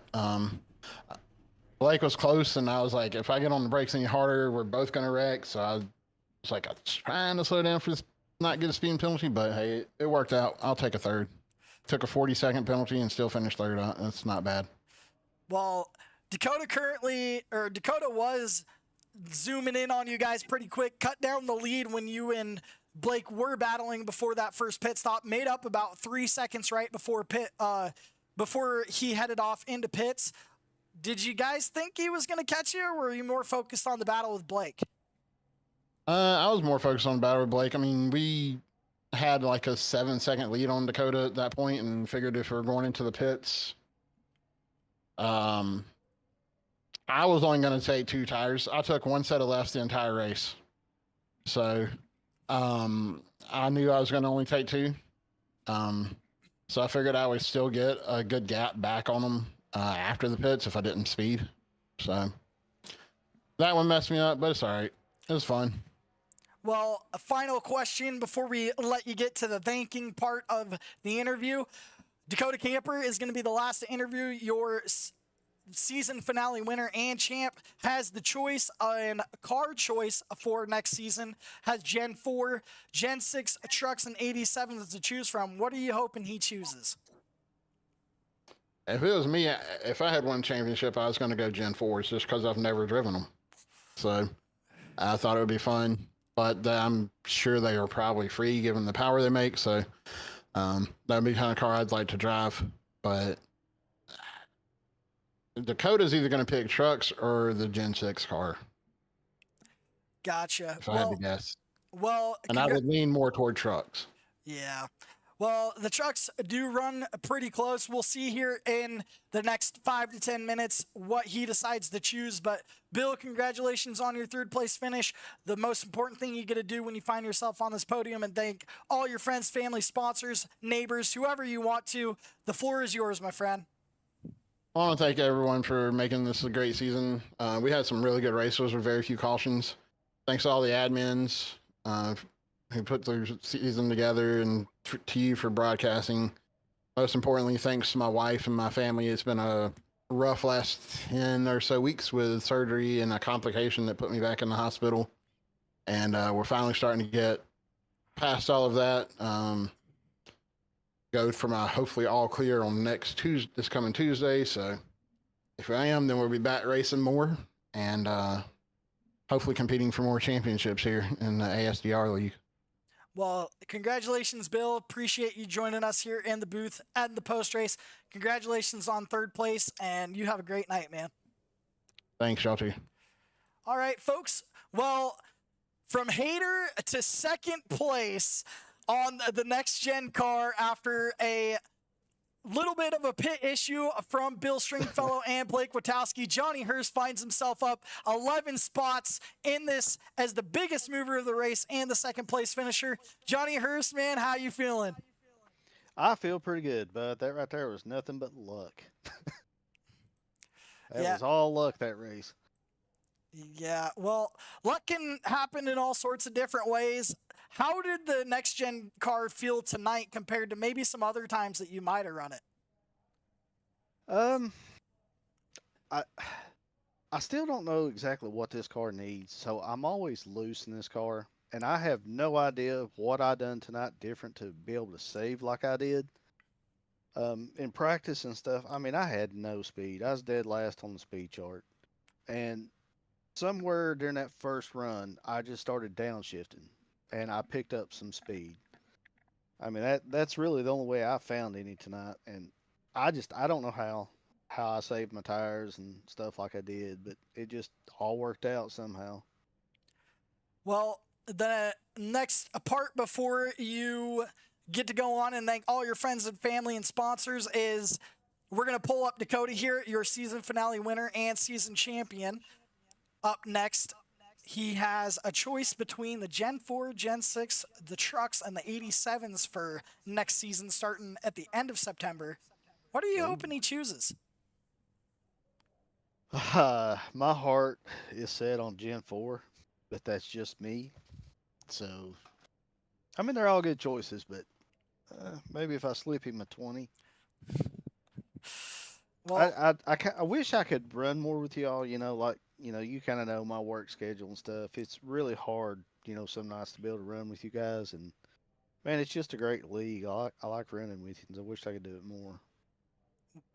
Blake was close, and I was like, if I get on the brakes any harder, we're both going to wreck. So I was like, I was trying to slow down for this, not get a speeding penalty, but hey, it worked out. I'll take a third. Took a 40-second penalty and still finished third. That's not bad. Well, Dakota was zooming in on you guys pretty quick, cut down the lead when you and Blake were battling before that first pit stop, made up about 3 seconds right before before he headed off into pits. Did you guys think he was going to catch you, or were you more focused on the battle with Blake? I was more focused on the battle with Blake. I mean, we had like a 7-second lead on Dakota at that point, and figured if we were going into the pits, I was only going to take 2 tires. I took 1 set of lefts the entire race. So, I knew I was going to only take 2. So I figured I would still get a good gap back on them after the pits if I didn't speed. So that one messed me up, but it's all right. It was fun. Well, a final question before we let you get to the thanking part of the interview. Dakota Camper is going to be the last to interview. Your season finale winner and champ has the choice and car choice for next season. Has Gen 4, Gen 6 trucks, and 87s to choose from. What are you hoping he chooses? If it was me, if I had won championship, I was going to go Gen 4s just because I've never driven them. So I thought it would be fun. But I'm sure they are probably free given the power they make. So that'd be the kind of car I'd like to drive. But Dakota's either going to pick trucks or the Gen 6 car. Gotcha. If I had to guess. Well, and I would lean more toward trucks. Yeah. Well, the trucks do run pretty close. We'll see here in the next 5 to 10 minutes what he decides to choose. But, Bill, congratulations on your third place finish. The most important thing you get to do when you find yourself on this podium, and thank all your friends, family, sponsors, neighbors, whoever you want to. The floor is yours, my friend. I want to thank everyone for making this a great season. We had some really good races with very few cautions. Thanks to all the admins who put the season together, and to you for broadcasting. Most importantly, thanks to my wife and my family. It's been a rough last 10 or so weeks with surgery and a complication that put me back in the hospital. And we're finally starting to get past all of that. Go from hopefully all clear on this coming Tuesday. So if I am, then we'll be back racing more and hopefully competing for more championships here in the ASDR League. Well, congratulations, Bill. Appreciate you joining us here in the booth at the post race. Congratulations on third place, and you have a great night, man. Thanks, y'all too. All right, folks. Well, from hater to second place on the next gen car after a little bit of a pit issue from Bill Stringfellow and Blake Witowski, Johnny Hurst finds himself up 11 spots in this as the biggest mover of the race and the second place finisher. Johnny Hurst, man, how you feeling? I feel pretty good, but that right there was nothing but luck. That was all luck, that race. Yeah, well, luck can happen in all sorts of different ways. How did the next gen car feel tonight compared to maybe some other times that you might have run it? I still don't know exactly what this car needs, so I'm always loose in this car, and I have no idea what I done tonight different to be able to save like I did. In practice and stuff, I mean, I had no speed. I was dead last on the speed chart, and somewhere during that first run, I just started downshifting, and I picked up some speed. I mean, that's really the only way I found any tonight, and I don't know how I saved my tires and stuff like I did, but it just all worked out somehow. Well, the next part before you get to go on and thank all your friends and family and sponsors is we're going to pull up Dakota here, your season finale winner and season champion. Up next, he has a choice between the Gen 4, Gen 6, the trucks, and the 87s for next season starting at the end of September. What are you hoping he chooses? My heart is set on Gen 4, but that's just me. So, I mean, they're all good choices, but maybe if I slip him a 20. Well, I wish I could run more with y'all. You kind of know my work schedule and stuff. It's really hard, some nights to be able to run with you guys. And man, it's just a great league. I like running with you. And I wish I could do it more.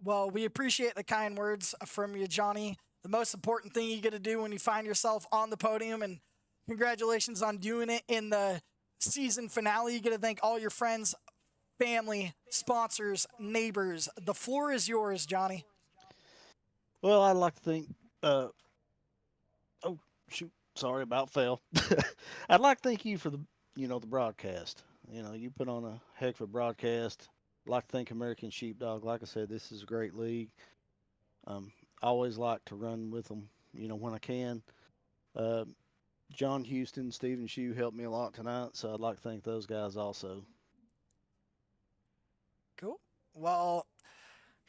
Well, we appreciate the kind words from you, Johnny. The most important thing you get to do when you find yourself on the podium, and congratulations on doing it in the season finale. You get to thank all your friends, family, sponsors, neighbors. The floor is yours, Johnny. Well, I'd like to think. Oh shoot, sorry about fell. I'd like to thank you for the broadcast. You put on a heck of a broadcast. I'd like to thank American Sheepdog. Like I said, this is a great league. I always like to run with them, when I can. John Houston, Stephen Shue helped me a lot tonight, so I'd like to thank those guys also. Cool. Well,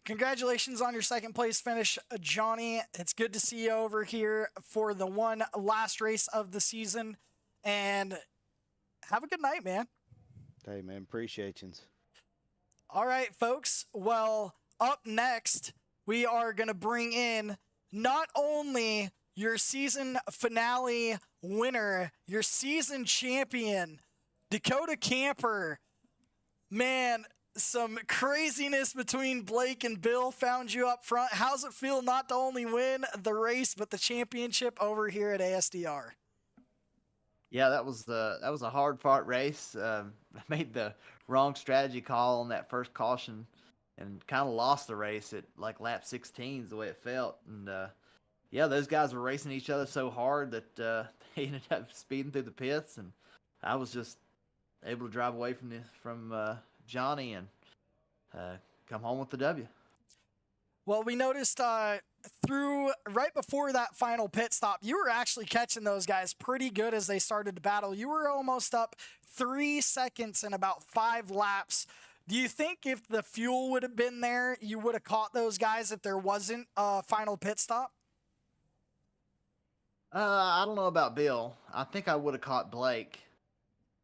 congratulations on your second place finish, Johnny. It's good to see you over here for the one last race of the season. And have a good night, man. Hey, man, appreciate you. All right, folks. Well, up next, we are going to bring in not only your season finale winner, your season champion, Dakota Camper. Man, some craziness between Blake and Bill found you up front. How's it feel not to only win the race, but the championship over here at ASDR? Yeah, that was a hard fought race. I made the wrong strategy call on that first caution and kind of lost the race at like lap 16 is the way it felt. And yeah, those guys were racing each other so hard that they ended up speeding through the pits, and I was just able to drive away from Johnny and come home with the W. Well, we noticed through right before that final pit stop, you were actually catching those guys pretty good as they started to battle. You were almost up 3 seconds in about 5 laps. Do you think if the fuel would have been there, you would have caught those guys if there wasn't a final pit stop? I don't know about Bill. I think I would have caught Blake,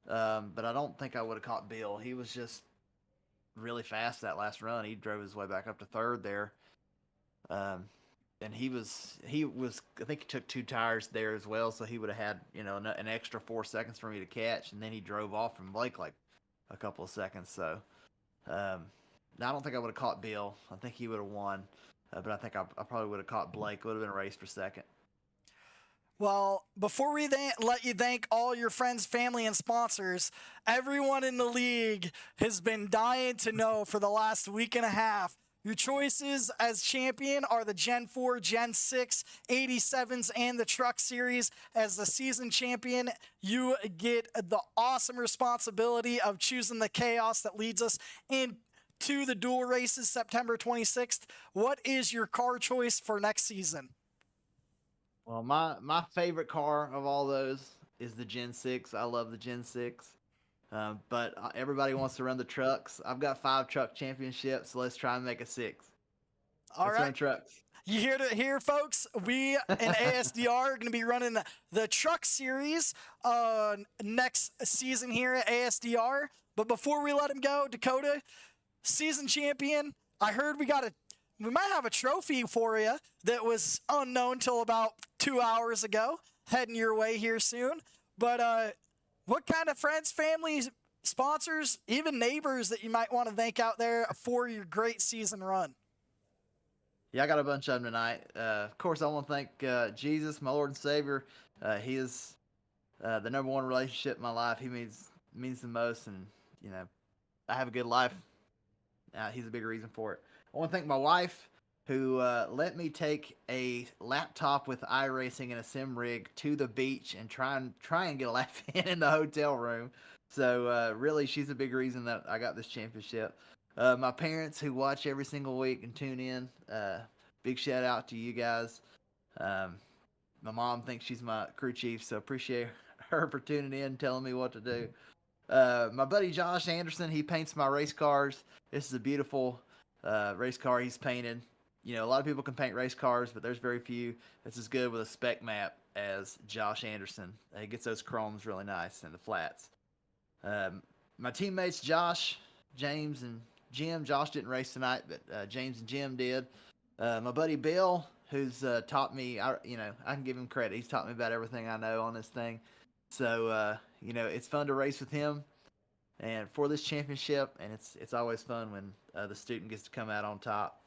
but I don't think I would have caught Bill. He was just really fast that last run. He drove his way back up to third there. And he was, I think he took 2 tires there as well. So he would have had, an extra 4 seconds for me to catch. And then he drove off from Blake like a couple of seconds. So, I don't think I would have caught Bill. I think he would have won. But I think I probably would have caught Blake. It would have been a race for second. Well, before we let you thank all your friends, family, and sponsors, everyone in the league has been dying to know for the last week and a half. Your choices as champion are the Gen 4, Gen 6, 87s, and the Truck Series. As the season champion, you get the awesome responsibility of choosing the chaos that leads us into the dual races September 26th. What is your car choice for next season? Well, my favorite car of all those is the Gen 6. I love the Gen 6. But everybody wants to run the trucks. I've got 5 truck championships, so let's try and make a 6. All let's right. run trucks. You hear it here, folks. We in ASDR are going to be running the Truck Series next season here at ASDR. But before we let him go, Dakota, season champion, I heard we might have a trophy for you that was unknown till about 2 hours ago, heading your way here soon. But what kind of friends, families, sponsors, even neighbors that you might want to thank out there for your great season run? Yeah, I got a bunch of them tonight. Of course, I want to thank Jesus, my Lord and Savior. He is the number one relationship in my life. He means the most, and I have a good life. He's a big reason for it. I want to thank my wife, who let me take a laptop with iRacing and a sim rig to the beach and try and get a lap in the hotel room. So really, she's a big reason that I got this championship. My parents, who watch every single week and tune in, big shout out to you guys. My mom thinks she's my crew chief, so appreciate her for tuning in and telling me what to do. My buddy Josh Anderson, he paints my race cars. This is a beautiful race car he's painted. You know, a lot of people can paint race cars, but there's very few that's as good with a spec map as Josh Anderson. He gets those chromes really nice in the flats. My teammates Josh, James, and Jim. Josh didn't race tonight, but James and Jim did. My buddy Bill, who's taught me, I can give him credit. He's taught me about everything I know on this thing. So, it's fun to race with him and for this championship, and it's always fun when the student gets to come out on top.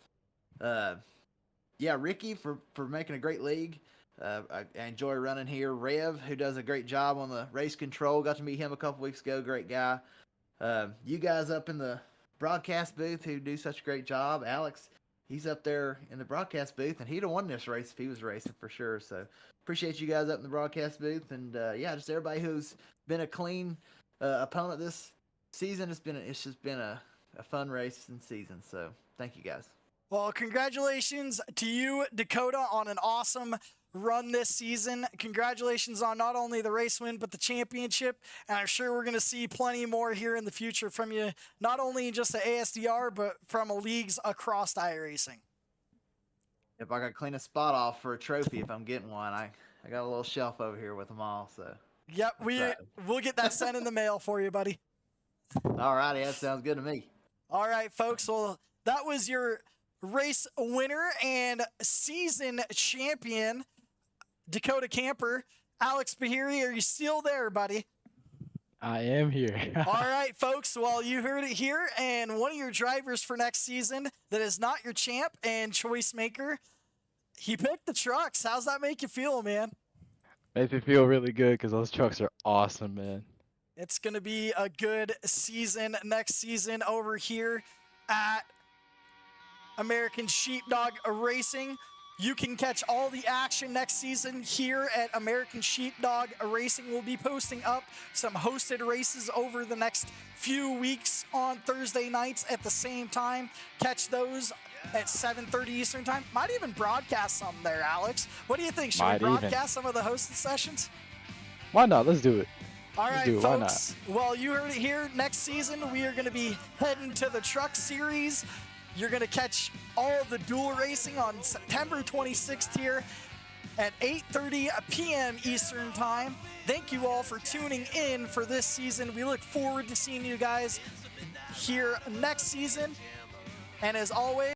Ricky for making a great league. I enjoy running here. Rev, who does a great job on the race control, got to meet him a couple weeks ago. Great guy. You guys up in the broadcast booth who do such a great job. Alex, he's up there in the broadcast booth, and he'd have won this race if he was racing for sure. So appreciate you guys up in the broadcast booth, and just everybody who's been a clean opponent this season. It's just been a fun race and season. So thank you guys. Well, congratulations to you, Dakota, on an awesome run this season. Congratulations on not only the race win, but the championship. And I'm sure we're going to see plenty more here in the future from you, not only just the ASDR, but from leagues across iRacing. If I got to clean a spot off for a trophy, if I'm getting one, I got a little shelf over here with them all. So. Yep, we'll get that sent in the mail for you, buddy. All righty, that sounds good to me. All right, folks. Well, that was your race winner and season champion, Dakota Camper. Alex Bahiri, are you still there, buddy? I am here. All right, folks. Well, you heard it here, and one of your drivers for next season that is not your champ and choice maker, he picked the trucks. How's that make you feel, man? Makes me feel really good because those trucks are awesome, man. It's going to be a good season next season over here at American Sheepdog Racing. You can catch all the action next season here at American Sheepdog Racing. We'll be posting up some hosted races over the next few weeks on Thursday nights at the same time. Catch those at 7:30 Eastern time. Might even broadcast some there, Alex. What do you think? Should we broadcast some of the hosted sessions? Why not? Let's do it. All right, folks. Well, you heard it here. Next season, we are going to be heading to the Truck Series. You're going to catch all of the dual racing on September 26th here at 8:30 p.m. Eastern Time. Thank you all for tuning in for this season. We look forward to seeing you guys here next season. And as always,